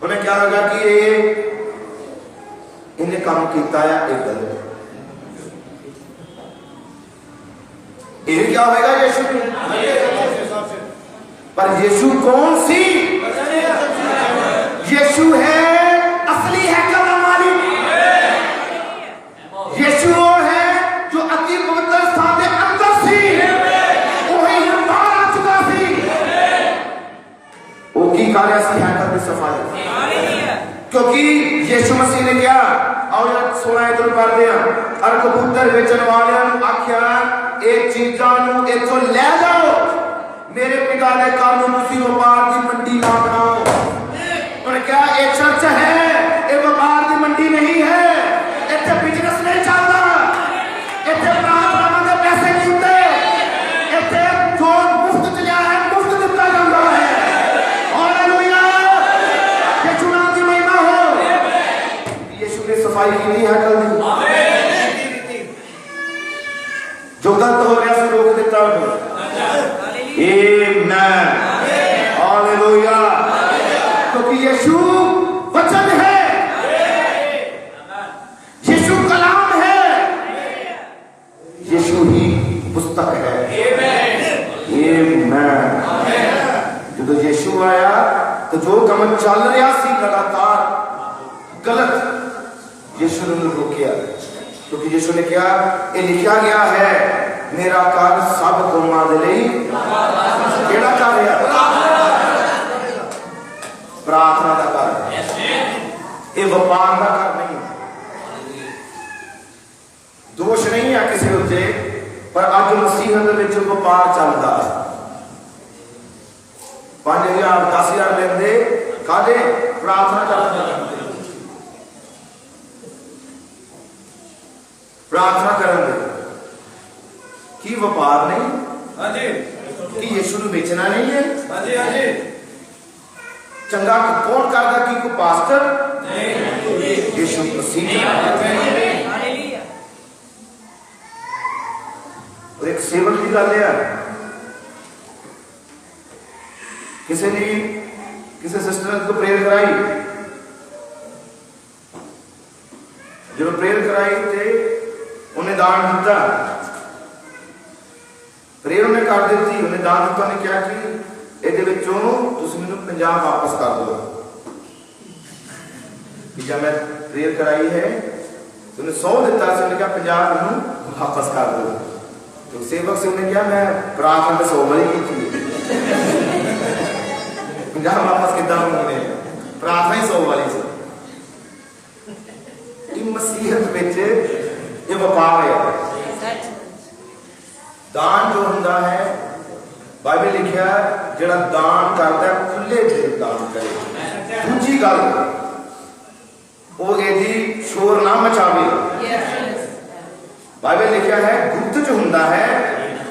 उन्हें क्या लगा कि ये इन्हें काम किया है एक गलत, ये क्या होगा यीशु। पर यीशु कौन सी, यीशु है असली हैकल का मालिक। यीशु वो है जो अति पवित्र स्थान के अंदर सी, वही हम बाहर आ चुका सी। वो की कार्य सी हैकल की सफाई, क्योंकि यीशु मसीह ने क्या और 16 इधर पढ़ दिया, और कबूतर बेचन वाले आख्या ये चीज़ां नूं इथों ले जाओ, मेरे पिता ने कानून तुसी व्यापार की मंडी ना बनाओ। उन्होंने क्या एक चर्च है, ये व्यापार की मंडी नहीं है, इत्थे बिजनेस नहीं चलता, इत्थे प्रार्थना के पैसे नहीं होते, इत्थे जो मुफ्त चलिया है मुफ्त दिता जाता है। हालेलुया, यीशु नाम की महिमा हो। यीशु ने सफाई की नहीं है कल जो गलत हो रहा है रोक देता है। आमीन, हालेलुया, क्योंकि यीशु वचन है, यीशु कलाम है, यीशु ही पुस्तक है। आमीन। जब यीशु आया तो जो काम चल रहा सी लगातार गलत, यीशु ने रोकिया, क्योंकि यीशु ने क्या ये लिखा गया है, मेरा घर सब कौमां दे लई केड़ा घर है, प्रार्थना का घर, ये व्यापार का घर नहीं। दोष नहीं है किसी उत्ते, पर अज मसीह दे विच व्यापार चलदा। 5000 10,000 लेंदे कादे प्रार्थना करन, प्रार्थना करन की व्यापार नहीं। हाँ जी, कि यीशु नूं बेचना नहीं है। हाँ जी, हाँ जी, चंगा कौन करदा की को पास्टर नहीं, यीशु मसीह। और एक सेवक की गल है, किसी ने किसी सिस्टर ने तो प्रेयर कराई, जो प्रेयर कराई थे उन्हें दान दिता, प्रेयर उन्हें कर दी, उन्हें दान दिता, ने क्या कि ਇਹਦੇ ਵਿੱਚੋਂ ਤੁਸੀਂ ਮੈਨੂੰ 50 वापस कर दो। कि जब मैं प्रेयर कराई है तो उन्हें 100 दिता, से उन्हें क्या 50 ਮੈਨੂੰ वापस कर दो। तो सेवक से उन्हें क्या मैं प्रार्थना में 100 वाली की थी, 50 वापस कितना उन्होंने प्रार्थना ही 100 वाली से। मसीहत ਵਿੱਚ ਇਹ ਵਪਾਰ ਹੈ। दान जो हुंदा है, बाइबल लिखा जिहड़ा दान करता है खुले दिल दान करे। दूजी गल वो यदि शोर ना मचावे, बाइबल लिखा है गुप्त च हुंदा है,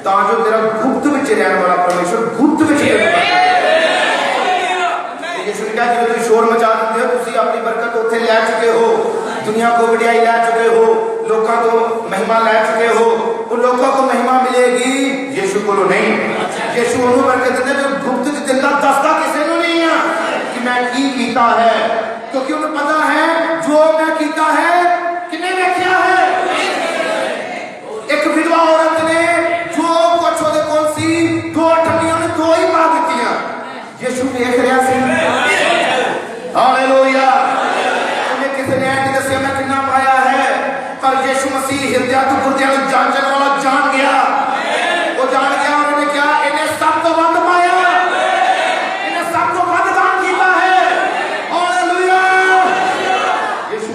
तां जो तेरा गुप्त विच रहने वाला परमेश्वर गुप्त विच यीशु ने कहा जो तुम शोर मचा देते हो, तुसी अपनी बरकत उत्थे ले चुके हो, दुनिया को वडियाई ले चुके हो, लोगों को महिमा ले चुके हो, उन लोगों को महिमा मिलेगी, यीशु को नहीं। यीशु उन्होंने बरकत देते जो गुप्त दिल का दसदा किसी को नहीं है कि मैं की कीता है, क्योंकि उन्हें पता है जो मैं कीता है किने देखा है। एक विधवा औरत ने जो कुछ ओदे कोल सी 2 ठंडियां ने 2 ही पा दित्तियां, यीशु देख रहा सी। हालेलुया, उन्हें किसी ने नहीं दसिया मैं कितना पाया है, पर यीशु मसीह हृदय तो गुर्दे जांचने वाला जान गया, वो जान गया। उन्होंने क्या इन्हें सब तो बंद पाया, इन्हें सब तो बंद दान किया है। हालेलुया, यीशु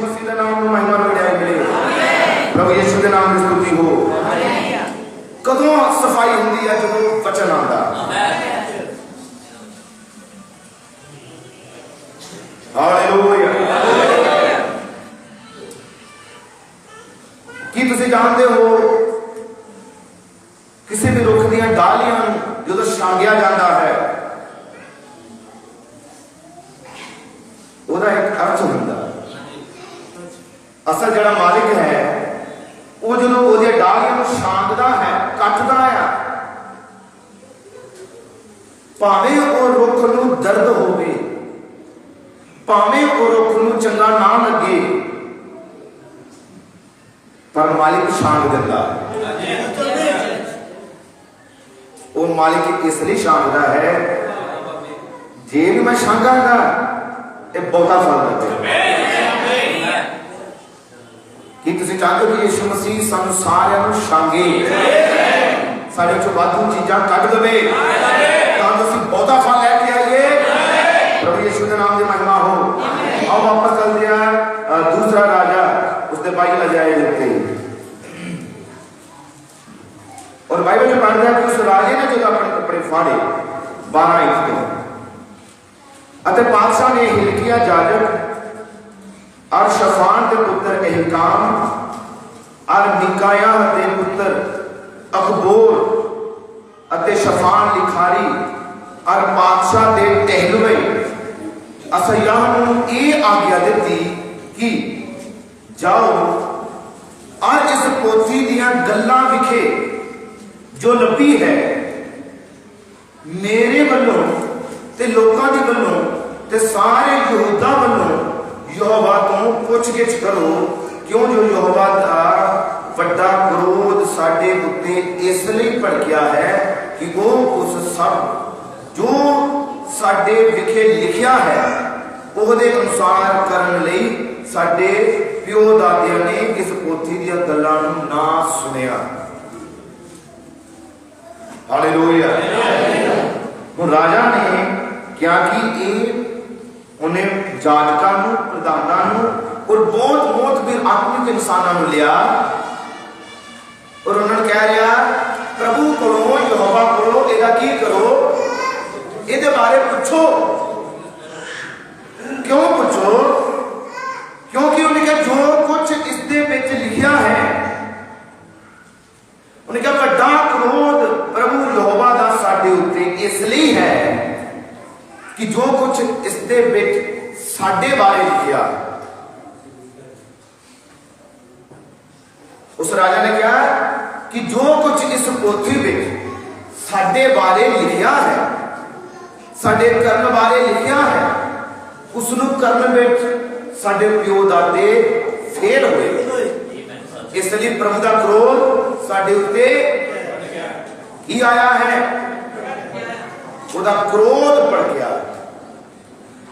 है जो वचन आता। हालेलुया। की तुसीं जानते हो किसी भी रुख दी डालियां जो छांगिया जाता है ਉਹਦਾ एक अर्थ ਹੁੰਦਾ। असल ਜਿਹੜਾ मालिक है वो जो ਉਹਦੀਆਂ ਡਾਲੀਆਂ ਨੂੰ ਛਾਂਗਦਾ है ਕੱਟਦਾ ਆ ਭਾਵੇਂ ਉਹ ਰੁੱਖ ਨੂੰ ਦਰਦ ਹੋਵੇ ਭਾਵੇਂ ਉਹ ਰੁੱਖ ਨੂੰ ਚੰਗਾ ਨਾ ਲੱਗੇ पर मालिक छांग दिंदा है। वो मालिक इसलिए छांगदा है जे भी मैं छांगांगा ये बहुता फल देवे। कि तुसीं चाहते हो कि यीशु मसीह सानू सारियां नू छांगे साडे चों वाधू चीज़ां कढ देवे तां असीं बहुता फल लैके आइए। प्रभु यीशु के नाम दी महिमा हो। आओ वापस चलते हैं दूसरा राजा उसके 22 अध्याय लिखते और बाइबल में पढ़ता है कि उस राजे ने जो अपने कपड़े फाड़े 12 इंच के अते बादशाह ने हिलकिया जाजक और शफान के पुत्र एहकाम और मिकायाह के पुत्र अकबोर अते शफान लिखारी और बादशाह के टहलुए असयाह नूं ये आज्ञा दी कि जाओ और इस पोथी दियां गल्लां विखे जो लभी है मेरे वालों ते लोकां दी वालों ते सारे यहूदा वालों यहोवा तो पुछगिछ करो क्यों जो यहोवा दा वड्डा क्रोध साडे उत्ते इसलिए भड़किया है कि वो उस सब जो साडे विखे लिखिया है ਉਹਦੇ अनुसार करन लई साडे प्यो दादियां ने इस पोथी दी गल्लां नूं ना सुनिया। हालेलुया। तो राजा ने क्या कि उन्हें जाजकां नूं प्रधानां नूं और बहुत भी आत्मिक इंसानां नूं लिया और उन्होंने कह रहा प्रभु करो यहोवा करो एदा की करो ਇਹਦੇ बारे पूछो। क्यों पूछो? क्योंकि उन्हें कहा जो कुछ इसके विच लिखिया है उन्हें कहा बड़ा क्रोध प्रभु यहोवा दा साडे उत्ते इसलिए है कि जो कुछ इसके विच साडे बारे लिखिया। उस राजा ने कहा कि जो कुछ इस पोथी विच साडे बारे लिखिया है साडे कर्म बारे लिखिया है उसनू करन विच साडे प्यो दादे फेल हुए इसलिए प्रभु का क्रोध साडे उत्ते ही आया है। उसका क्रोध बढ़ गया।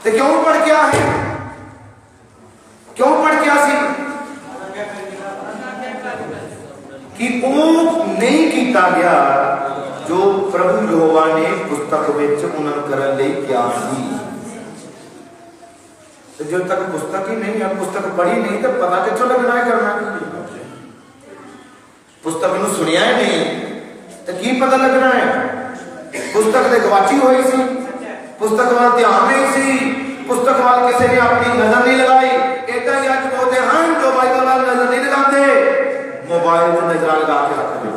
तो क्यों बढ़ गया है? क्यों बढ़ गया सी? कि वो नहीं किया गया जो प्रभु यहोवा ने पुस्तक विच उन्हां करन लई किया सी। तो जब तक पुस्तक ही नहीं है पुस्तक पढ़ी नहीं तो पता किथों लगना है करना पुस्तक नूं सुनिया ही नहीं तो की पता लगना है। पुस्तक ते गवाची हुई सी पुस्तक वाल ध्यान नहीं सी पुस्तक वाल किसी ने अपनी नजर नहीं लगाई। इदा ही अज बोलते हैं जो बाइबल वाल नजर नहीं लगाते मोबाइल से नजर लगा के रख दे।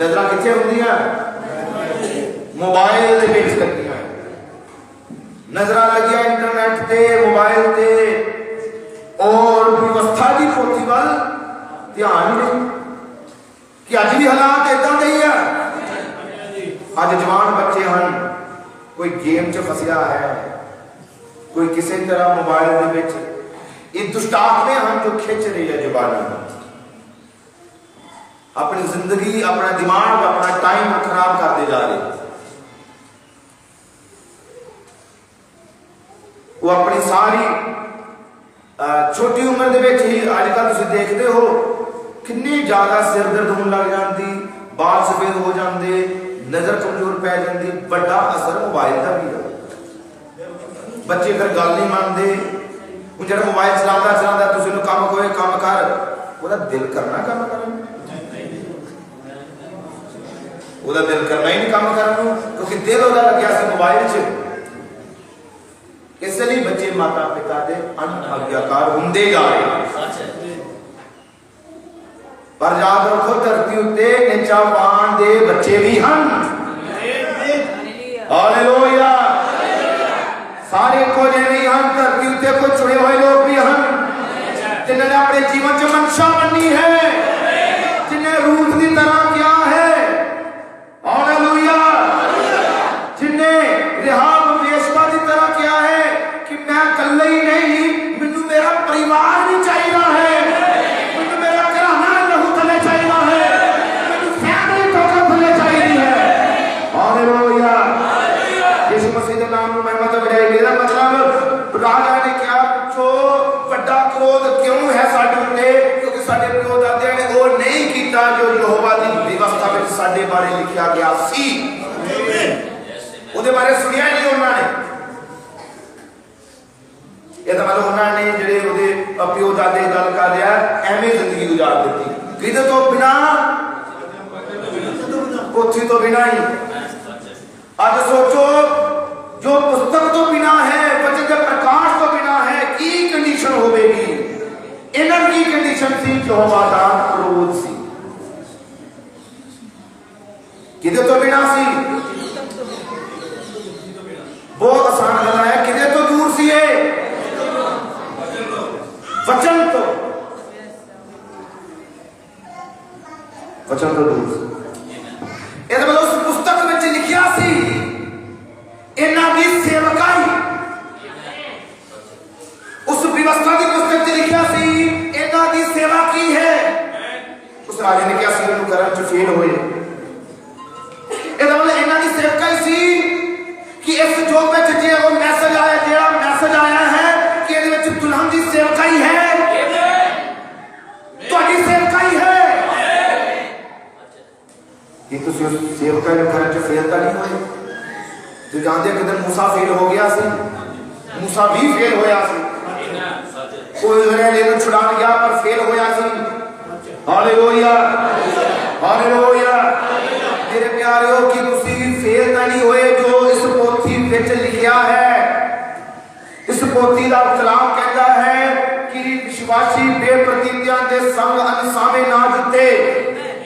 नजर किथे होंदियां मोबाइल दे विच लगियां नजर लगिया इंटरनेट ते मोबाइल ते और व्यवस्था की पोथी वाल ध्यान नहीं कि अज भी हालात इदा दे ही अज जवान बच्चे हैं कोई गेम च फसिया है कोई किसी तरह मोबाइल दे विच ये दुष्टात्मे हैं जो खिंच रही है जवानी अपनी जिंदगी अपना दिमाग अपना टाइम खराब करते जा रहे। वो अपनी सारी छोटी उम्र दे विच ही आजकल तुसीं देखते हो कितनी ज्यादा सिर दर्द होने लग जाती बाल सफेद हो जाते नजर कमजोर पै जाती। बड़ा असर मोबाइल का भी है। बच्चे फिर गल नहीं मानते हूँ जो मोबाइल चलाता तुसीं काम कोई काम कर वो दिल करना काम कर ਉਹਦਾ ਦਿਲ ਕਰਨਾ ਹੀ ਨਹੀਂ ਕੰਮ ਕਰਨ ਨੂੰ, ਕਿਉਂਕਿ ਦਿਲ ਉਹਦਾ ਲੱਗਿਆ ਸੀ ਮੋਬਾਈਲ 'ਚ। ਇਸ ਲਈ ਬੱਚੇ ਮਾਤਾ ਪਿਤਾ ਦੇ ਅਣਆਗਿਆਕਾਰ ਹੁੰਦੇ ਜਾ ਰਹੇ। ਪਰ ਯਾਦ ਰੱਖੋ ਧਰਤੀ ਉੱਤੇ ਨਿਚਾਵਾਨ ਦੇ ਬੱਚੇ ਵੀ ਹਨ। ਹਾਲੇਲੂਇਆ। ਸਾਰੇ ਇੱਕੋ ਜਿਹੇ ਨਹੀਂ ਹਨ। ਧਰਤੀ ਉੱਤੇ ਕੁਝ ਚੁਣੇ ਹੋਏ ਲੋਕ ਵੀ ਹਨ ਜਿਨ੍ਹਾਂ ਨੇ ਆਪਣੇ ਜੀਵਨ 'ਚ ਮਨਸ਼ਾ ਮੰਨੀ ਹੈ, ਜਿਨ੍ਹਾਂ ਰੂਥ ਦੀ ਤਰ੍ਹਾਂ ਕਿਹਾ ਹੈ। ਹਾਲੇਲੂਇਆ। ਜਿਨ੍ਹਾਂ ਰਿਹਾਬ ਵੇਸ਼ਵਾ ਦੀ ਤਰ੍ਹਾਂ ਕਿਹਾ ਹੈ कि मैं कल्ला ही नहीं, मैनू मेरा परिवार भी चाहिए है, मैनू मेरा घराना लहू थले चाहिए है, मैनू फैमिली टोका थले चाहिए है। हालेलुया। यीशु मसीह के नाम में महिमा बढ़ाई। मेरा मतलब राजा ने क्या पूछो बड़ा क्रोध क्यों है साडे उत्ते, क्योंकि साडे पिओ दादियां ने वो नहीं कीता जो यहोवा दी व्यवस्था में साडे बारे लिखा गया सी। ਉਹਦੇ ਬਾਰੇ ਸੁਣਿਆ ਨਹੀਂ ਉਹਨਾਂ ਨੇ। ਇਹਦਾ ਮਤਲਬ ਉਹਨਾਂ ਨੇ ਜਿਹੜੇ ਉਹਦੇ ਪਿਓ ਦਾਦੇ ਗੱਲ ਕਰ ਰਿਹਾ ਐਵੇਂ ਜ਼ਿੰਦਗੀ ਗੁਜ਼ਾਰ ਦਿੱਤੀ, ਕਿਹਦੇ ਤੋਂ ਬਿਨਾ, ਪੋਥੀ ਤੋਂ ਬਿਨਾ ਹੀ। ਅੱਜ ਸੋਚੋ ਜੋ ਪੁਸਤਕ ਤੋਂ ਬਿਨਾ ਹੈ, ਵਚਨ ਦੇ ਪ੍ਰਕਾਸ਼ ਤੋਂ ਬਿਨਾ ਹੈ, ਕੀ ਕੰਡੀਸ਼ਨ ਹੋਵੇਗੀ। ਇਹਨਾਂ ਦੀ ਕੰਡੀਸ਼ਨ ਸੀ ਯਹੋਵਾ ਦਾ ਕ੍ਰੋਧ ਸੀ। ਕਿਹਦੇ ਤੋਂ ਬਿਨਾ ਸੀ? बहुत आसान गल है। किदे तो दूर सी वचन तो, वचन तो दूर सी। मतलब उस पुस्तक में लिखिया सी इन्हां दी सेवकाई, उस व्यवस्था की पुस्तक में लिखिया सी इन्हां दी सेवा की है। उस राजे ने क्या सी उन्होंने करन च फेल होए। मतलब इन्हां दी सेवकाई सी कि इस जोग में जो मैसेज आया, जो मैसेज आया है कि ये दुल्हन की सेवकाई है, तुम्हारी सेवकाई है कि तुम उस सेवकाई में घर च फेल तो नहीं हुए। जो जानते कि मूसा फेल हो गया सी, मूसा भी फेल होया सी। कोई इजराइल छुड़ा गया पर फेल होया सी। हालेलुया। हालेलुया। मेरे प्यारे हो कि तुम फेल तो नहीं होए। जो इस पोथी विच लिखिया है, इस पोथी का कलाम कहता है कि विश्वासी बेप्रतीतियां दे संग अनसावे ना जुटे।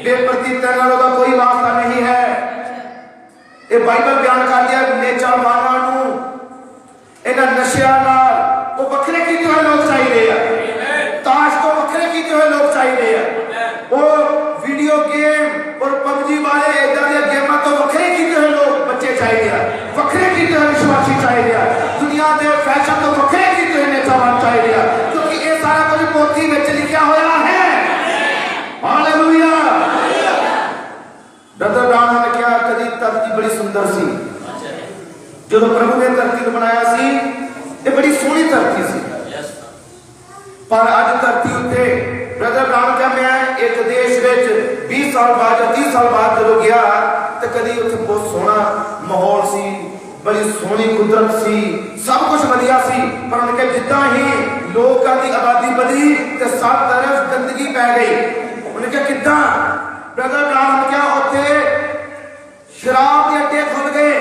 बेप्रतीतियां नाल ओदा कोई वास्ता नहीं है। ये बाइबल बयान कर दिया नेचावानां नूं इन्हां नशियां नाल वो वखरे कीते होए लोग चाहिए है। ताश तो वखरे कीते हुए लोग चाहिए है। वो वीडियो गेम और पबजी वाले इधर दे गेमां तो वखरे कीते हुए लोग बच्चे चाहिए है, वखरे कीते हुए विश्वासी चाहिए है। दुनिया के फैशन तो वखरे कीते हुए नेतावान चाहिए है, क्योंकि ये सारा कुछ पोथी में लिखा होया है। हालेलुया। ब्रदर ब्राउन ने क्या कदी धरती बड़ी सुंदर सी, जो प्रभु ने धरती को बनाया सी, ये बड़ी सोहनी धरती सी। पर अज धरती उत्ते ब्रदर ब्राउन क्या मैं एक देश में 20 साल बाद या 30 साल बाद जब गया तो कभी उत्थे बहुत सोहना माहौल सी, बड़ी सोहनी कुदरत सी, सब कुछ वधिया सी। पर उनके जिद्दां ही लोकां दी आबादी बढ़ी ते सब तरफ गंदगी पै गई। उनके किद्दां ब्रदर ब्राउन क्या उत्थे शराब के अड्डे खुल गए,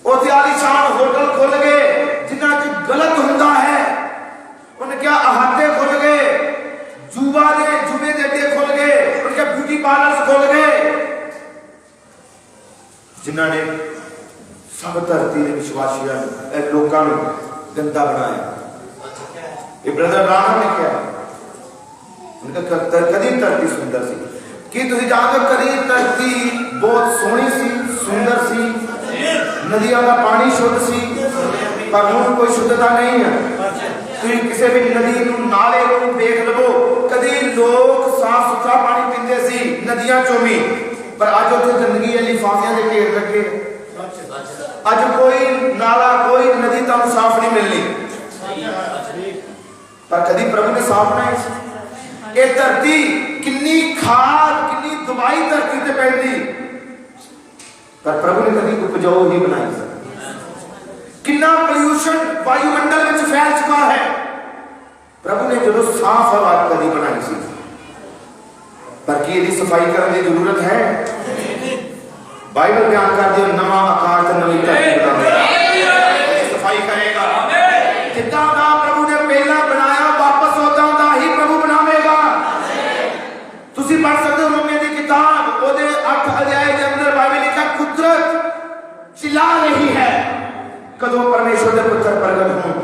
उत्थे आलीशान होटल खुल गए जिन्हां च गलत हुंदा है। उन्हें क्या अहाते खुल गए, जुबे के अड्डे खुल गए, उनके ब्यूटी पार्लर खुल गए, जिन्होंने सब धरती के विश्वासियों लोगों को गंदा बनाया। ये ब्रदर ब्राउन ने क्या उनका कदी धरती सुंदर सी। कि तुम जानते हो कदी धरती बहुत सोहनी सी, सुंदर सी, नदियों का पानी शुद्ध सी, पर हुण कोई शुद्धता नहीं है। तुम किसी भी नदी नाले को देख लो, कदी लोग साफ सुथरा पानी पीते सी नदियां चों भी, पर अज उत्थे गंदगी है, लिफाफियां दे ढेर लगे। अज कोई नाला कोई नदी तुहानूं साफ नहीं मिलनी, पर कदी प्रभु ने साफ बनाई। ये धरती कितनी खाद कितनी दवाई धरती ते पैंदी, पर प्रभु ने कदी उपजाऊ ही बनाई। कितना पोल्यूशन वायुमंडल में फैल चुका है। प्रभु ने जो साफ हवा कदी बनाई सी, पर की यदि सफाई करने की जरूरत है? बाइबल बयान कर दियो नवा आकाश ते नवी धरती सफाई करेगा। जिद्दां दा प्रभु ने पहला बनाया वापस उदां दा ही प्रभु बनावेगा। तुसी पढ़ सकते हो रोमियो दी किताब ओदे 8 अध्याय के अंदर बाइबल लिखा कुदरत चिल्ला रही है कदों परमेश्वर दे पुत्र प्रगट हों।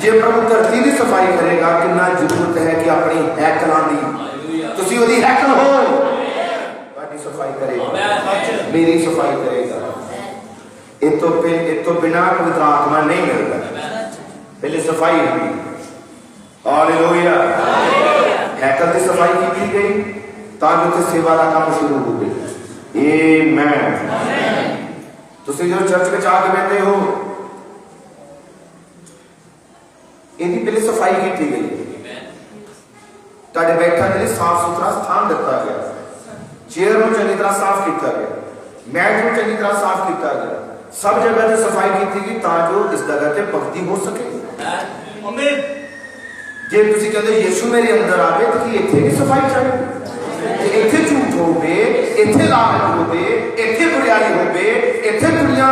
जे प्रभु धरती दी सफाई करेगा कितना जरूरत है कि अपनी हैकलां दी तुसी ओदी हैकल हो बाकी सफाई करेगा मेरी सफाई करेगा। इतो बिना पवित्र आत्मा नहीं मिलता। पहले सफाई हुई। हालेलुया। हैकल की सफाई की गई ताकि सेवा का काम शुरू हो गई। आमीन। तुसी जो चर्च में आके बैठे हो इहदी पहले सफाई की गई। तुहाडे बैठण के लिए साफ सुथरा स्थान दिता गया। चेयर में चंगी तरह साफ किया गया। मैट में चंगी तरह साफ किया गया। सब जगह से सफाई की गई ताकि इस जगह से भक्ति हो सके। आमीन। जे तुसी कहते यीशु मेरे अंदर आवे तो कि इत्थे भी सफाई चाहिए। इत्थे झूठ होवे, इत्थे लानत होवे, इत्थे बुराई होवे, इत्थे दुनिया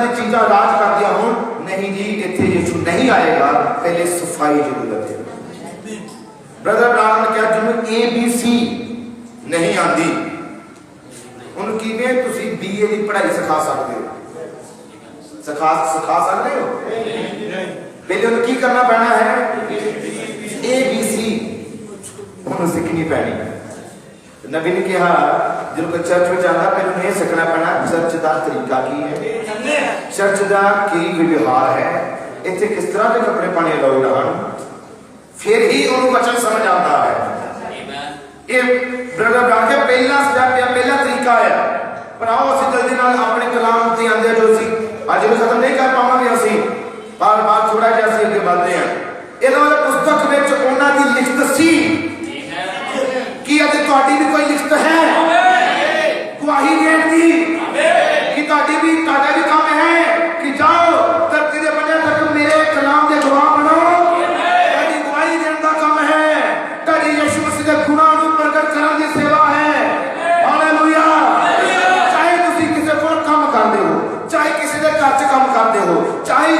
दी चीज़ां राज कर दिया हो नहीं जी, इत्थे यीशु नहीं आएगा। पहले सफाई जरूरत है। ब्रदर ब्राउन ने कहा जिन्होंने ABC नहीं आती उनकी में तुसी BA की पढ़ाई सिखा सकते हो। सिखा सकते हो। पहले उन्हें की करना पैना है ABC उन्हें सीखनी पैनी। नबी ने कहा जो कोई चर्च में जाना पहले उन्हें सीखना पैना चर्च का तरीका की है, चर्च का की व्यवहार है, इतने किस तरह के कपड़े पाने अलाउड फिर ही उन्हें वचन समझ आता है। ये ब्रदर ब्राउन के पहला स्टेप या पहला तरीका है। पर आओ असं जल्दी नाल अपने कलाम ते आंदे जो सी आज भी खत्म नहीं कर पावांगे। असं बार-बार थोड़ा जिहा असं अगे बढ़ते हैं। इहदा मतलब पुस्तक विच उन्हां दी लिखत सी कि अज तुहाडी भी कोई लिखत है गवाही देण दी कि तुहाडी भी तुहाडा भी काम है कि जाओ धरती दे बन्ने तक मेरे कलाम दे गवाह बनो। तुहाडी गवाही देण दा काम है। तुहाडी यीशु मसीह दे गुणां नूं प्रगट करन दी सेवा है। हालेलुया। चाहे तुसी किसी कोल काम करदे हो, चाहे किसी दे घर च काम करदे हो, चाहे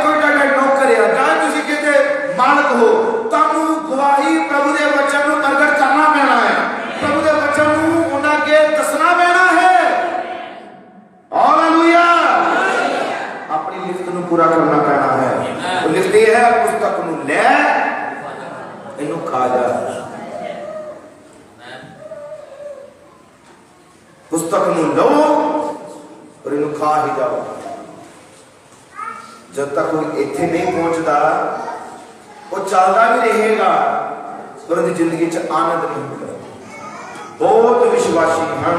कोई तुहाडा नौकर है, चाहे तुसी किते मालक हो, तुहानू गवाही प्रभु दे वचन नूं प्रगट करना पैना है। प्रभु दे वचन नूं उन्हां अगे दसना पैना है। हालेलुया। अपनी लिखत नूं पूरा करना पैना है। वो लिखते है पुस्तक नूं ले इनू खा जा। पुस्तक नूं लो और इनू खा ही जाओ। जब तक कोई इत्थे नहीं पहुंचता वो चलता भी रहेगा पर उसकी जिंदगी च आनंद नहीं होगा। बहुत विश्वासी हैं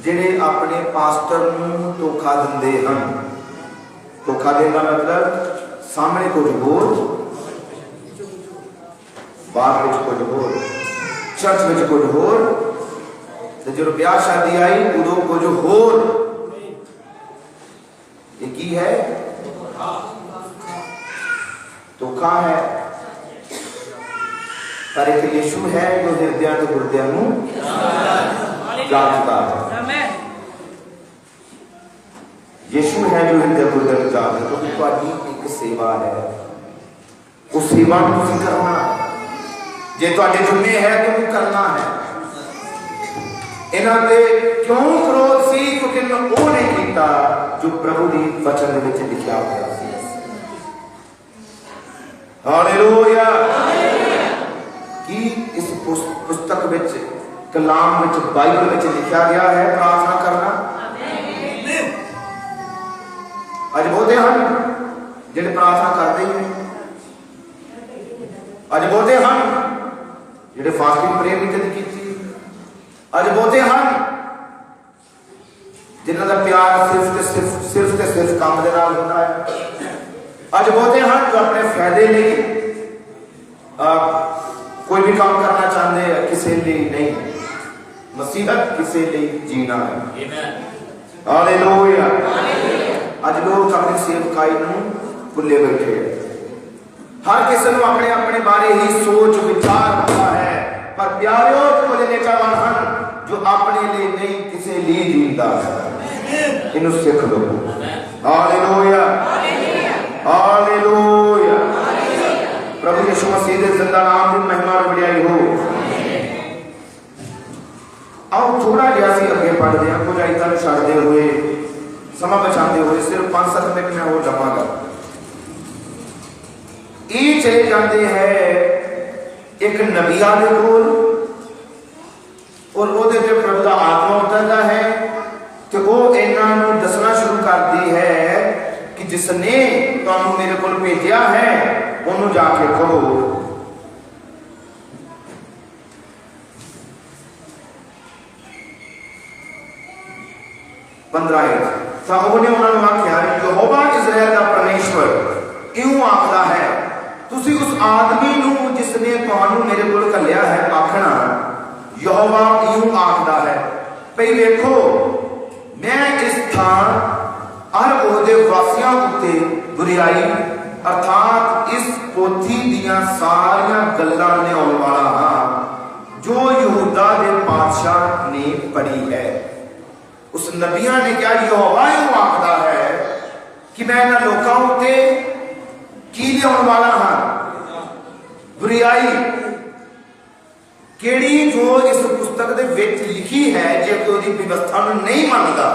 जिन्हें अपने पास्टर नूं धोखा दिंदे हैं। धोखा देना मतलब सामने कुछ होर बाहर में कुछ होर चर्च में कुछ होर तो जो ब्याह शादी आई उदों कुछ होर। ये की है धोखा है। पर एक यीशु है जो हृदय तो गुर्दियां नूं जांचता है। यीशु है जो हृदय गुर्दियां नूं जांचता है। क्योंकि तुहाडी एक सेवा है। उस सेवा को तुसीं करना जे तुहाडे जुम्मे है तो वो करना है। इन्हां दे क्यों क्रोध सी क्योंकि वो नहीं कीता जो प्रभु दी वचन दे विच लिखिया होया सी। हालेलुया। कि इस पुस्तक विच कलाम विच बाइबल विच लिखा गया है प्रार्थना करना। अज बहुते हैं जिहड़े प्रार्थना करते हैं। अज बहुते हैं जिहड़े फास्टिंग प्रेयर भी कदी कीती। अज बहुते हैं जिन्हां दा प्यार सिर्फ ते सिर्फ काम दे नाल हुंदा है। अज बहुते हैं जो अपने फायदे लिए कोई भी काम करना चाहते हैं किसी लिए नहीं। मसीहत किसी लिए जीना है। हालेलुया। आज लोग अपनी सेवकाई नूं भुल्ले बैठे हैं। हर किसी को अपने अपने बारे ही सोच विचार होता है पर प्यारियों को नेकावान हैं जो अपने लिए नहीं किसी लिए जीता है। इन्हें सीख लो। Hallelujah hallelujah. प्रभु यीशु मसीह के जिंदा नाम की महिमा और बढ़ाई हो। आओ थोड़ा जिहा सी अगे पढ़ते हैं, कुछ आयतां नूं छड्डदे हुए समा बचाते हुए सिर्फ 5-7 मिनट मैं और लवांगा। ये चले जाते हैं एक नबिया दे कोल और ओदे ते प्रभु दा आत्मा उतरदा है तो वो इन्हां नूं दसना शुरू करती है कि जिसने तुहानूं मेरे कोल भेजिया है उन्होंने जाके कहो। उन्होंने आख्या यहोवा इजराइल का परमेश्वर इउं आखदा है तुसी उस आदमी नूं जिसने तुहानूं मेरे कोल घल्लिया है आखना यहोवा इउं आखदा है भई देखो मैं इस थां हर ओहदे वासियां उत्ते बुराई अर्थात इस पोथी दियां सारियां गल्लां लियाउण वाला हां जो यहूदा दे पातशाह ने पढ़ी है। उस नबिया ने क्या यहोवा यूं आखदा है कि मैं इन्हां लोकां उत्ते की लियाउण वाला हां बुराई केड़ी जो इस पुस्तक दे विच लिखी है जे कोई ओदी व्यवस्था नूं नहीं मनदा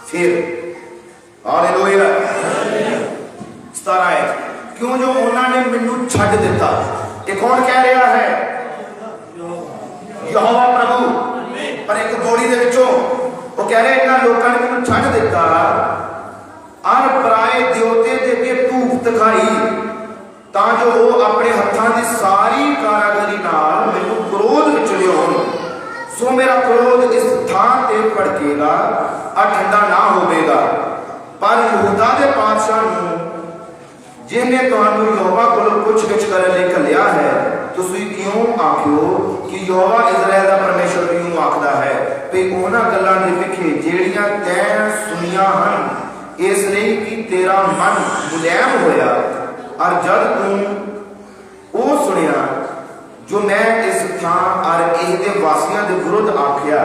फिर हालेलुया 17 क्यों जो उन्होंने मैनू छड्ड दिता। ये कौन कह रहा है? यहोवा प्रभु। पर एक बोड़ी दे विचों वो कह रहे इन्हां लोकां ने मैनू छड्ड दिता और पराए देवते दे अगे धूफ दिखाई तां जो वो अपने हत्थां दी सारी कारागरी नाल मैनू क्रोध विच लियाउण सो मेरा क्रोध इस थां ते भड़केगा और ठंडा ना होवेगा। पर यहूदा दे पातशाह नूं जिन्हें तुहानूं यहोवा कोलों पुछ-गिछ करन लई घल्लिया है तुसीं क्यों आखियो कि यहोवा इजराइल दा परमेश्वर इउं आखदा है भई उन्हां गल्लां दे विखे जेड़ियां तैं सुनियां हन इसलिए कि तेरा मन मुलायम होया और जब तू वो सुनिया जो मैं इस थां और इहदे वासियां दे विरुद्ध आखिया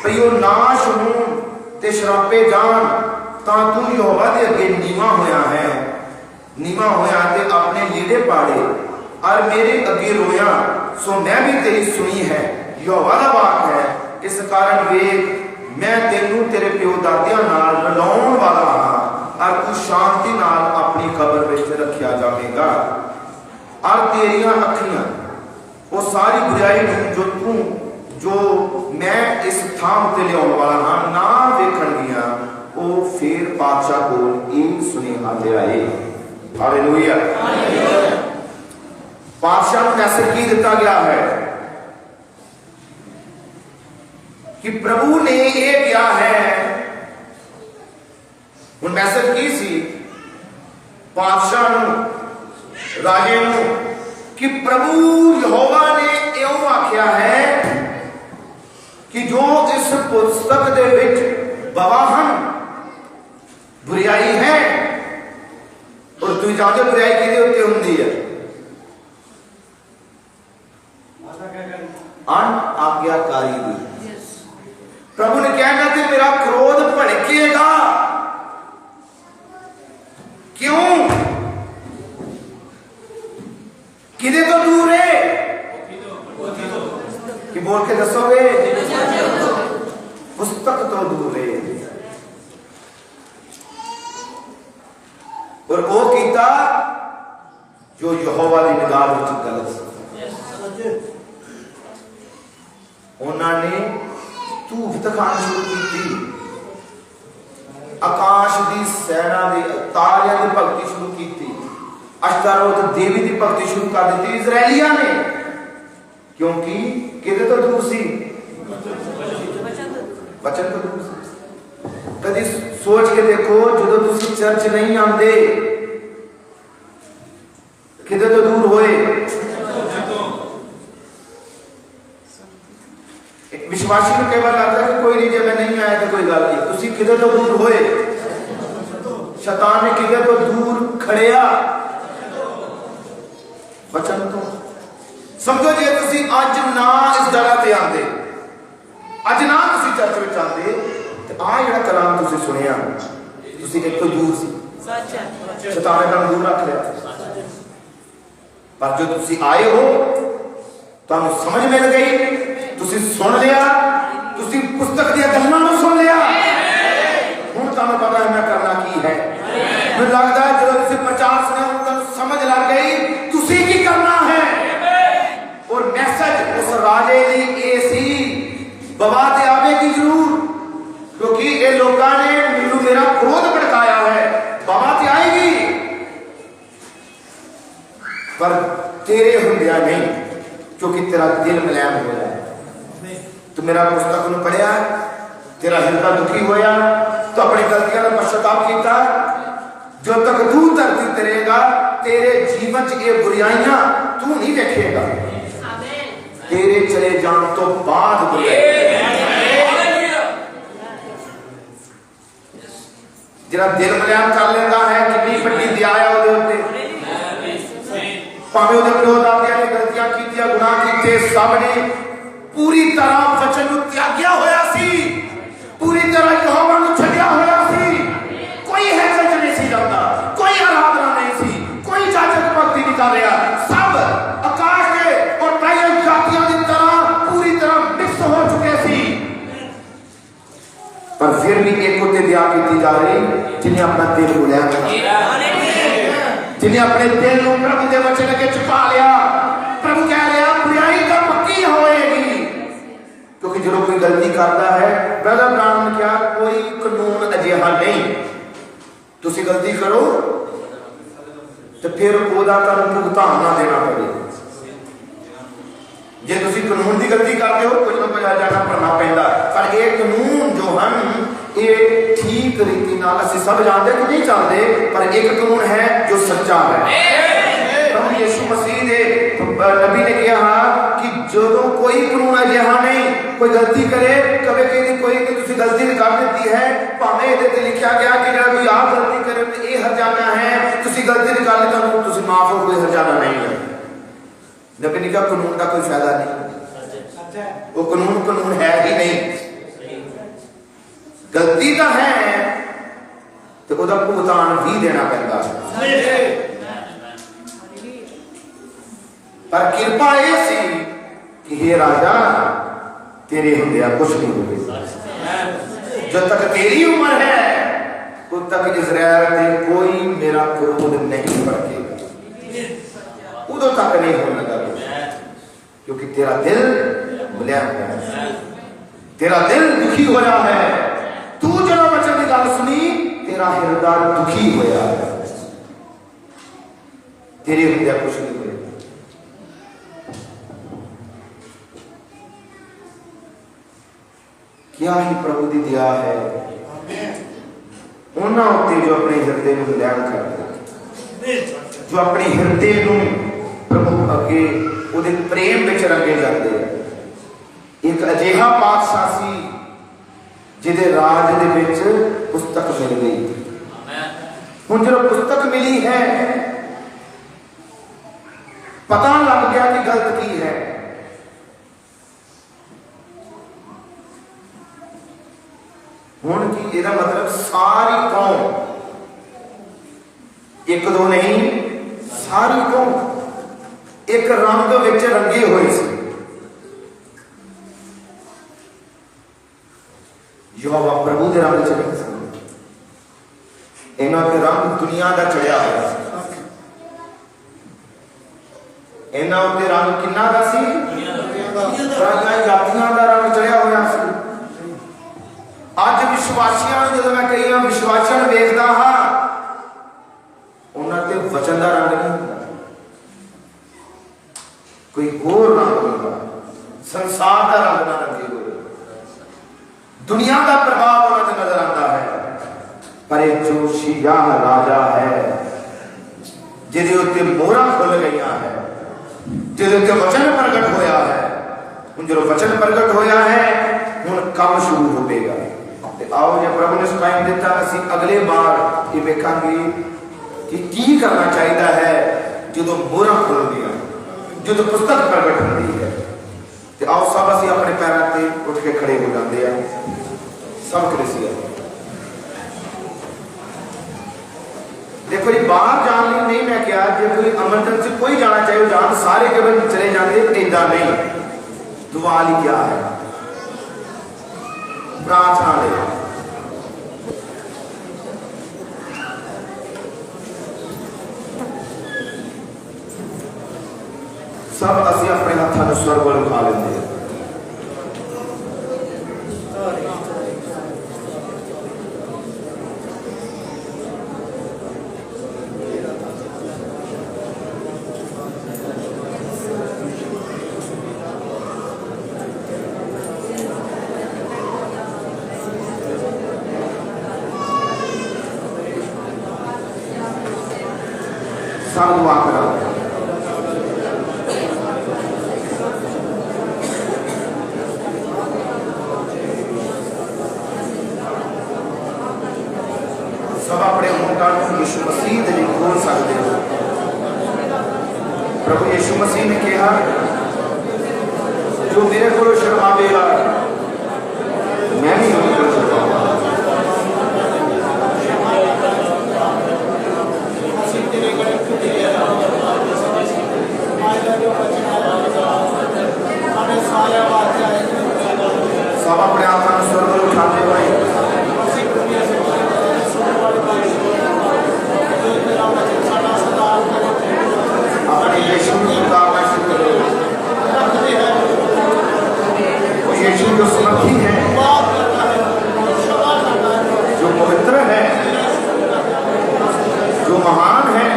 भई वो नाश होण ते शरापे जाण तां तू यहोवा दे अगे नीवा होया है नीवा होया ते अपने लीड़े पाड़े और मेरे अगे रोया सो मैं भी तेरी सुनी है यहोवा दा वाक है। इस कारण वे मैं तेनू तेरे प्यो दादियां नाल रलाउण वाला हां और तू शांति नाल अपनी कब्र विच रखिया जावेगा और तेरियां अखियां वो सारी बुराई जो मैं इस थां ते लियाउण वाला हां ना वेखणगियां वो फिर पातशाह कोल एक सुनेहा ले आए। हालेलुया। पातशाह को मैसेज की दिता गया है कि प्रभु ने ये किया है उन मैसेज की सी पातशाह नूं राजे नूं कि प्रभु यहोवा ने इउं आख्या है कि जो इस पुस्तक दे विच बवाहन बुराई है और तू जाते बुराई किहदे उत्ते हुंदी है अनाज्ञाकारी दी। प्रभु ने कहना कि मेरा क्रोध भड़केगा क्यों किदे तो दूर है कि बोल के दसोगे पुस्तक तो दूर है और वो कीता जो यहोवा दी निगाह विच गलत सी। उन्होंने धूफ दिखाना शुरू की आकाश की सैना तारियां की भक्ति शुरू की अश्तारोत देवी की भक्ति शुरू कर दी इजराइलिया ने क्योंकि किधर तो दूर सी वचन तो दूर सी। कभी सोच के देखो जो तुसी चर्च नहीं आते किधर तो दूर होए विश्वासी को केवल आता है कि कोई नहीं जब मैं नहीं आया तो कोई गल नहीं तुसी किधर तो दूर होए शैतान ने किधर तो दूर खड़िया वचन तो समझो जे तुसी अज ना इस जगह ते आंदे, अज ना तुसी चर्च विच आंदे ते आ जिहड़ा कलाम तुसी सुनिया तुसी एक तो दूर सी, शैतान ने तुहानू दूर रख लिया। पर जो तुसी आए हो तुहानू समझ मिल गई, तुसी सुन लिया, तुसी पुस्तक दी गल्लां नूं सुन लिया, हुण तुहानू पता है मैं करना की है। मुझे लगता है जो तुसी प्रचार सुनिया तुहानू समझ लग गई तुसी की करना है। और मैसेज उस राजे दी ए सी बाबा ते आवेगी जरूर, क्योंकि ये लोगों ने मैनू मेरा क्रोध भड़काया है, बाबा ते आएगी पर तेरे हुंदिया नहीं, क्योंकि तेरा दिल मुलायम हो रहा है। तू मेरा पुस्तक नूं पढ़िया, तेरा हृदय दुखी होया, तो अपनी गलतियों का पश्चाताप किया। जो तक तू धरती ते रहेगा तेरे जीवन च ये बुराइयां तू नहीं देखेगा, तेरे चले जान तो बाद जिहड़ा दिल मुलायम कर लेंदा है कितनी बड़ी दया है ਉਹਦੇ ਉੱਤੇ। भावें ਉਹਦੇ ਪਿਓ ਦਾਦਿਆਂ ने गलतियां कीतियां, गुनाह कीते, सब ने पूरी तरह वचन ਨੂੰ त्यागਿਆ ਹੋਇਆ ਸੀ, पूरी तरह यहोवा ਨੂੰ ਛੱਡਿਆ ਹੋਇਆ ਸੀ। कोई हैकल च नहीं सी जाता, कोई आराधना नहीं सी, कोई जाजक भक्ति नहीं कर रहा, सब आकाश के और प्राय जातियों की तरह पूरी तरह मिक्स हो चुके सी। पर फिर भी एक को दया की जा रही जिन्हें अपना दिल बुलाया, जिन्हें अपने दिल को प्रभु के वचन के छुपा लिया। प्रभु कह रहा बुराई तो पक्की होएगी, क्योंकि जो कोई गलती करता है ब्रदर ब्राह्मण ने क्या कोई कानून अजिहा नहीं, तुसी गलती करो तो फिर ओदा तुहानू भुगतान ना देना पड़े। जे तुसी कानून की गलती करते हो कुछ ना कुछ जाना भरना पैंदा, पर ये कानून जो हैं ये ठीक रीति नाल असीं सब जानते कि नहीं जानते, पर एक कानून है जो सच्चा है। प्रभु यीशु मसीह ने नबी ने कहा कि जो कोई कानून अजिहा नहीं, कोई गलती करे कभी कहीं कोई ने तुसी गलती कर देती है, भावें इहदे ते लिखा गया कि जब कोई आप गलती करे तो ये हरजाना है, तुसी गलती कर ली तो तुसी माफ हो, कोई हरजाना नहीं है। नबी ने कहा कानून का कोई फायदा नहीं, वो कानून है ही नहीं, गलती तो है तो उसका भुगतान भी देना पैंदा। पर कृपा ये सी कि हे राजा तेरे हुंदिया कुछ नहीं होगा, जब तक तेरी उम्र है उस तक इजराइल ने कोई मेरा क्रोध नहीं भड़केगा, उदों तक नहीं होने लगा, क्योंकि तेरा दिल मुलायम है, तेरा दिल दुखी होया है। तू जो वचन की गल सुनी तेरा हृदय दुखी होया है, तेरे हुंदिया कुछ नहीं होगा। क्या ही प्रभु की दया है उन्होंने उत्ते जो अपने हृदय में मुलायम करते, जो अपने हृदय को प्रभु अगे उहदे प्रेम विच रंगे जाते हैं। एक अजिहा पातशाह सी जिहदे राज दे विच पुस्तक मिल गई। हुण जो पुस्तक मिली है पता लग गया कि गलत की है, हुण की इहदा मतलब सारी कौम, एक दो नहीं सारी कौम एक रंग विच रंगे हुए सी। यहोवा प्रभु के रंग च नहीं सी, इन्हां के रंग दुनिया का चढ़िया हुआ, इन्हां उत्ते रंग किन्ना दा सी, जातियां का रंग चढ़िया हुआ सी। अज विश्वासियों जो मैं कई विश्वासियों देखता हाँ उन्होंने वचन का रंग नहीं होता, कोई होर रंग होगा, संसार का रंग ना रंगे हुए, दुनिया का प्रभाव उन्होंने नजर आता है। पर एक जो शियाह राजा है जिहदे उत्ते मोहरां खुल गई है, जिहदे उत्ते वचन प्रगट होया है, हुण जो वचन प्रगट होया है हुण काम शुरू होवेगा। आओ जो प्रभु ने टाइम दिता असी अगले बार ये वेखांगे कि की करना चाहिए है जो मोहरां खुल गया, जो तो पुस्तक प्रगट होती है। तो आओ सब असी अपने पैरों से उठ के खड़े हो जाते हैं, सब कलीसिया। देखो जी, बाहर जाने लिए नहीं मैं क्या, जो कोई एमरजेंसी कोई जाना चाहिए जान, सारे केवल चले जाते, इदा नहीं। दुआ ली क्या है, प्रार्थना ले। सब असी अपने हाथों में स्वर्ग वाल उठा लेंगे। सब दुआ करो। सब अपने मुंडा यीशु मसीह दे लिए खोल सकते हो। प्रभु यीशु मसीह ने कहा, जो मेरे को शर्मावेगा मैं भी उनको शर्माऊंगा। सब अपने आप में स्वर्ग उठाते हुए अपने यीशु को उतारना शुरू करो। वो यीशु जो समर्थी है, जो पवित्र है, जो महान है,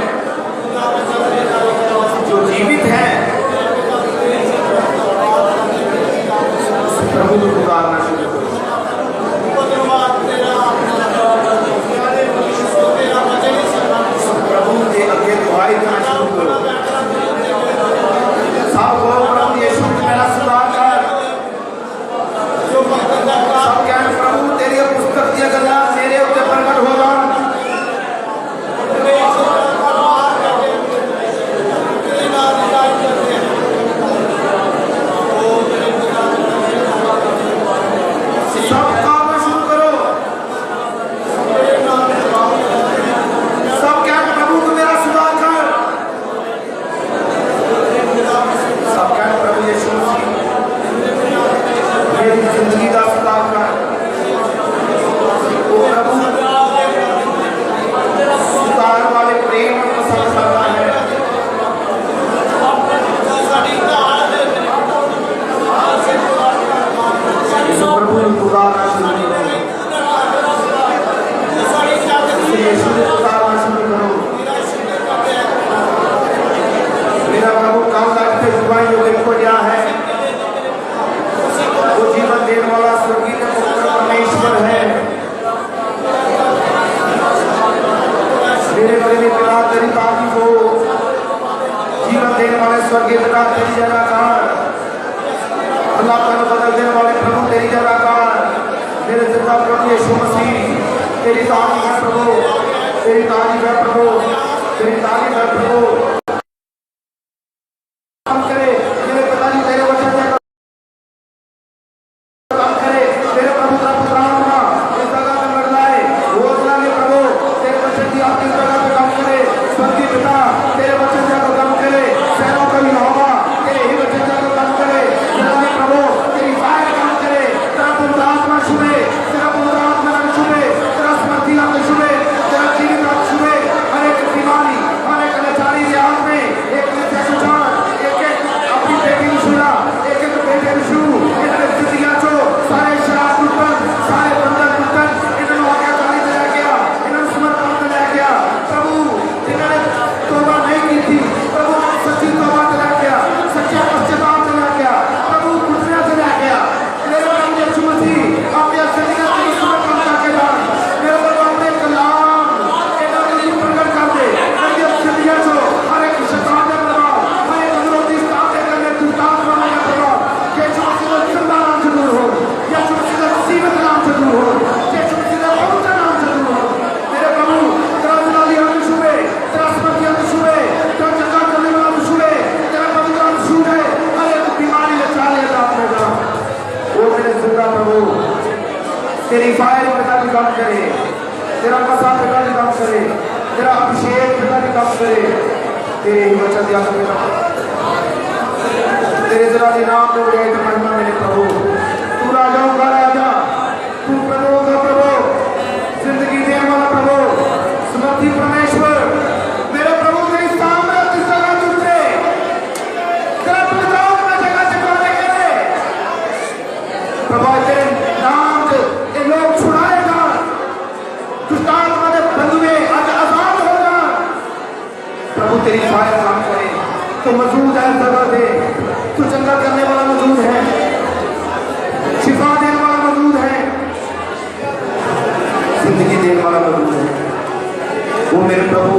जो जीवित है, प्रभु को पुकारना शुरू करो। प्रभु के आगे दुआई करना शुरू करो। सब बोलो, प्रभु यीशु मेरा सुधार कर। सब कहना, प्रभु तेरी पुस्तक की गल्लां मेरे उत्ते प्रकट हो जान। पिता जी काम करे, तेरा मसा पिता जी काम करे, तेरा अभिषेक पिता जी काम करे। तेरे ही वचन दिया मेरा तेरे जरा के नाम को बढ़ाई तो महिमा मिले प्रभु। तू राजाओं का राजा, तू प्रभुओं का प्रभु, जिंदगी देने वाला प्रभु, समर्थी परमेश्वर, मेरे प्रभु तेरी सामर्थ्य इस जगह जुटे, तेरा प्रताप अपना जगह जगाने के लिए प्रभु तेरे नाम से ये लोग छुड़ाए जा, दुष्ट आत्मा के बंधुए आज आजाद हो जा। प्रभु तेरी फायर काम करे, तो मौजूद है जगह दे, तू चंगा करने वाला मौजूद है, शिफा देने वाला मौजूद है, जिंदगी देने वाला मौजूद है। वो मेरे प्रभु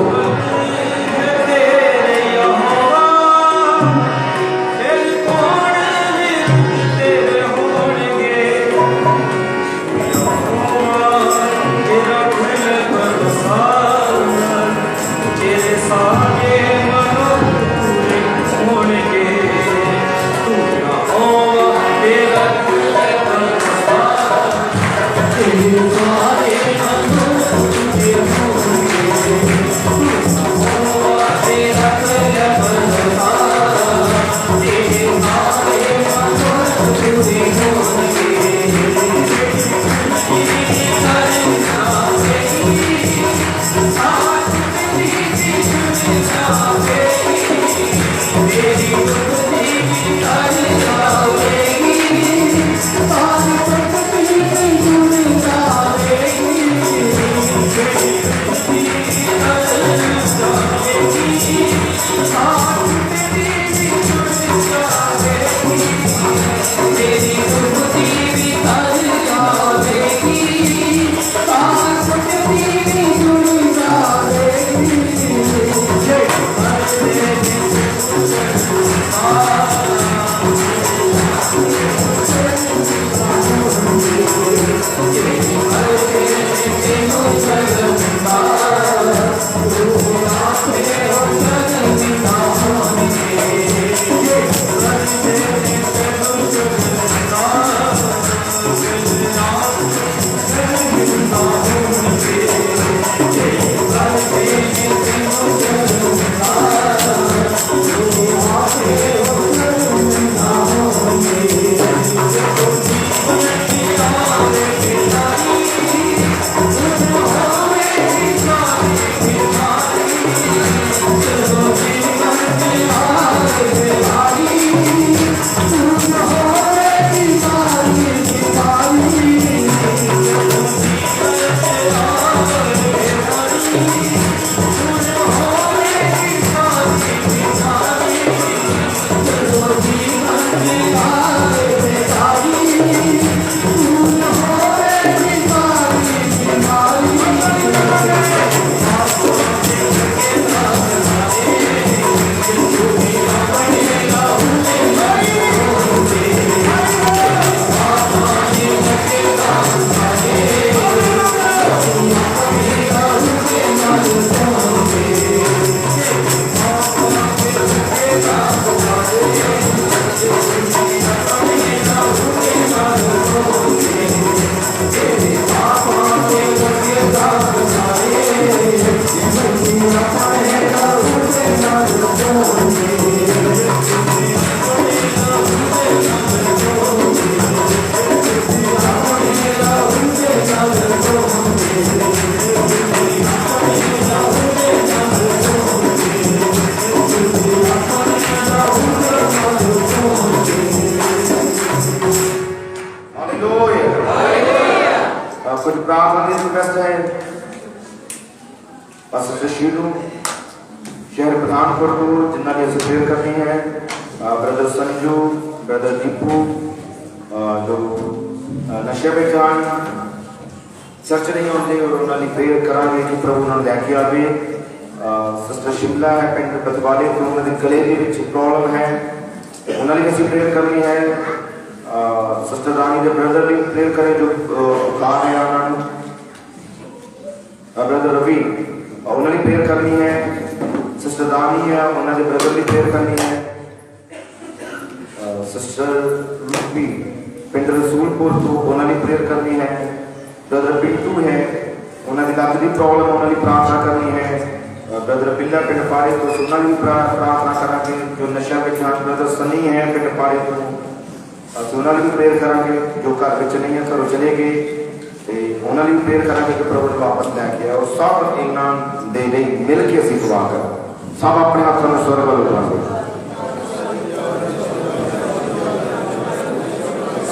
शहर पठानकोट को जिन्ना की असें प्रेयर करनी है, ब्रदर संजू, ब्रदर दीपू जो नशे में जान चर्च नहीं आते और उन्होंने प्रेयर करा कि प्रभु उन्होंने लैके आवे। सिस्टर शिमला है पिंड बतवाले तो उन्होंने गले के प्रॉब्लम है, उन्होंने भी असें प्रेयर करनी है। सिस्टर रानी के ब्रदर भी प्रेयर करें जो बुखार है उन्होंने, ब्रदर रवि उन्होंने प्रेयर करनी है। सिस्टर रानी है उन्होंने ब्रदर भी प्रेयर करनी है। सिस्टर रूपी पिंड रसूलपुर तो उन्होंने प्रेयर करनी है। ब्रदर पिंटू है, उन्होंने लत की प्रॉब्लम, उन्होंने प्रार्थना करनी है। ब्रदर बिल्ला पिंड पारे तो उन्होंने भी प्रार्थना करेंगे। जो नशा में जान ब्रदर सनी है पिंड पारे तो उन्होंने भी प्रेयर करेंगे। जो घर में नहीं है घरों चले गए तो उन्होंने भी प्रेयर करेंगे कि प्रभु ने वापस लैके आओ। सब इनाम दे मिल के असीं दुआ कर, सब अपने हाथों में स्वर्ग वाल उठाएंगे,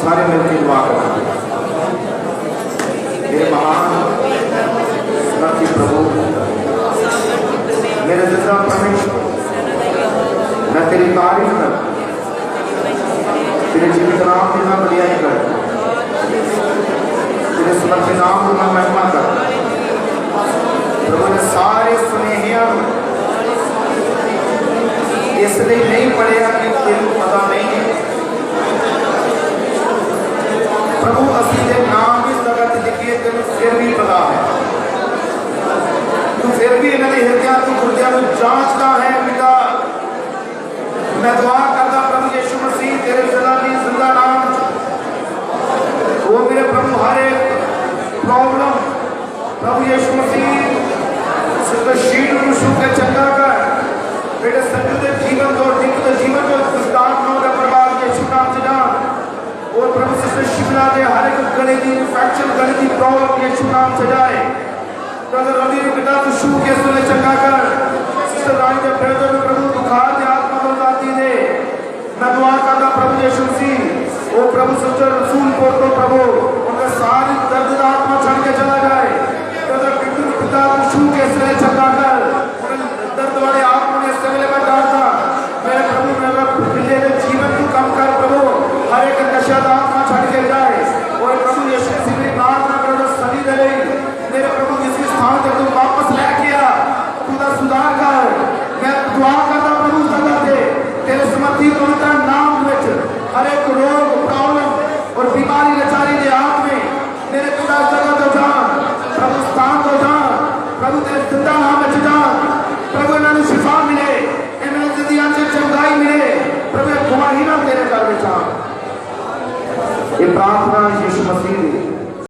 सारे मिलकर दुआ करेंगे। मेरे महान समर्थी प्रभु, मेरे जिंदा परमेश्वर, मैं तेरी तारीफ कर, तेरे जीवित नाम की मैं बड़ाई कर, तेरे समर्थी नाम को मैं महिमा कर। प्रभु ने सारे सुनेहिया इसलिए नहीं पढ़िया कि तेन पता नहीं है। प्रभु असली के नाम इस जगह लिखिए तेन फिर भी पता है, तू फिर भी इन्होंने हृदय तू गुर्दिया को जांचता है पिता। मैं दुआ करता प्रभु यीशु मसीह तेरे जलाली जिंदा नाम वो मेरे प्रभु हर एक प्रॉब्लम प्रभु यीशु मसीह सिर्फ शीट रुशु के चंगा कर बेटे संत के जीवन को दिन के जीवन को विस्तार नो का प्रभाव यीशु नाम से जान। और प्रभु सिस्टर शिमला के हर एक गले की इन्फेक्शन गले की प्रॉब्लम यीशु नाम से जाए। ब्रदर रवि पिता तू शू के सुने चंगा कर। सिस्टर रानी के ब्रदर में प्रभु बुखार के आत्मा को जाती दे। मैं दुआ करता प्रभु यीशु मसीह वो प्रभु सिस्टर रसूलपुर को प्रभु उनका सारी दर्द आत्मा छड़ के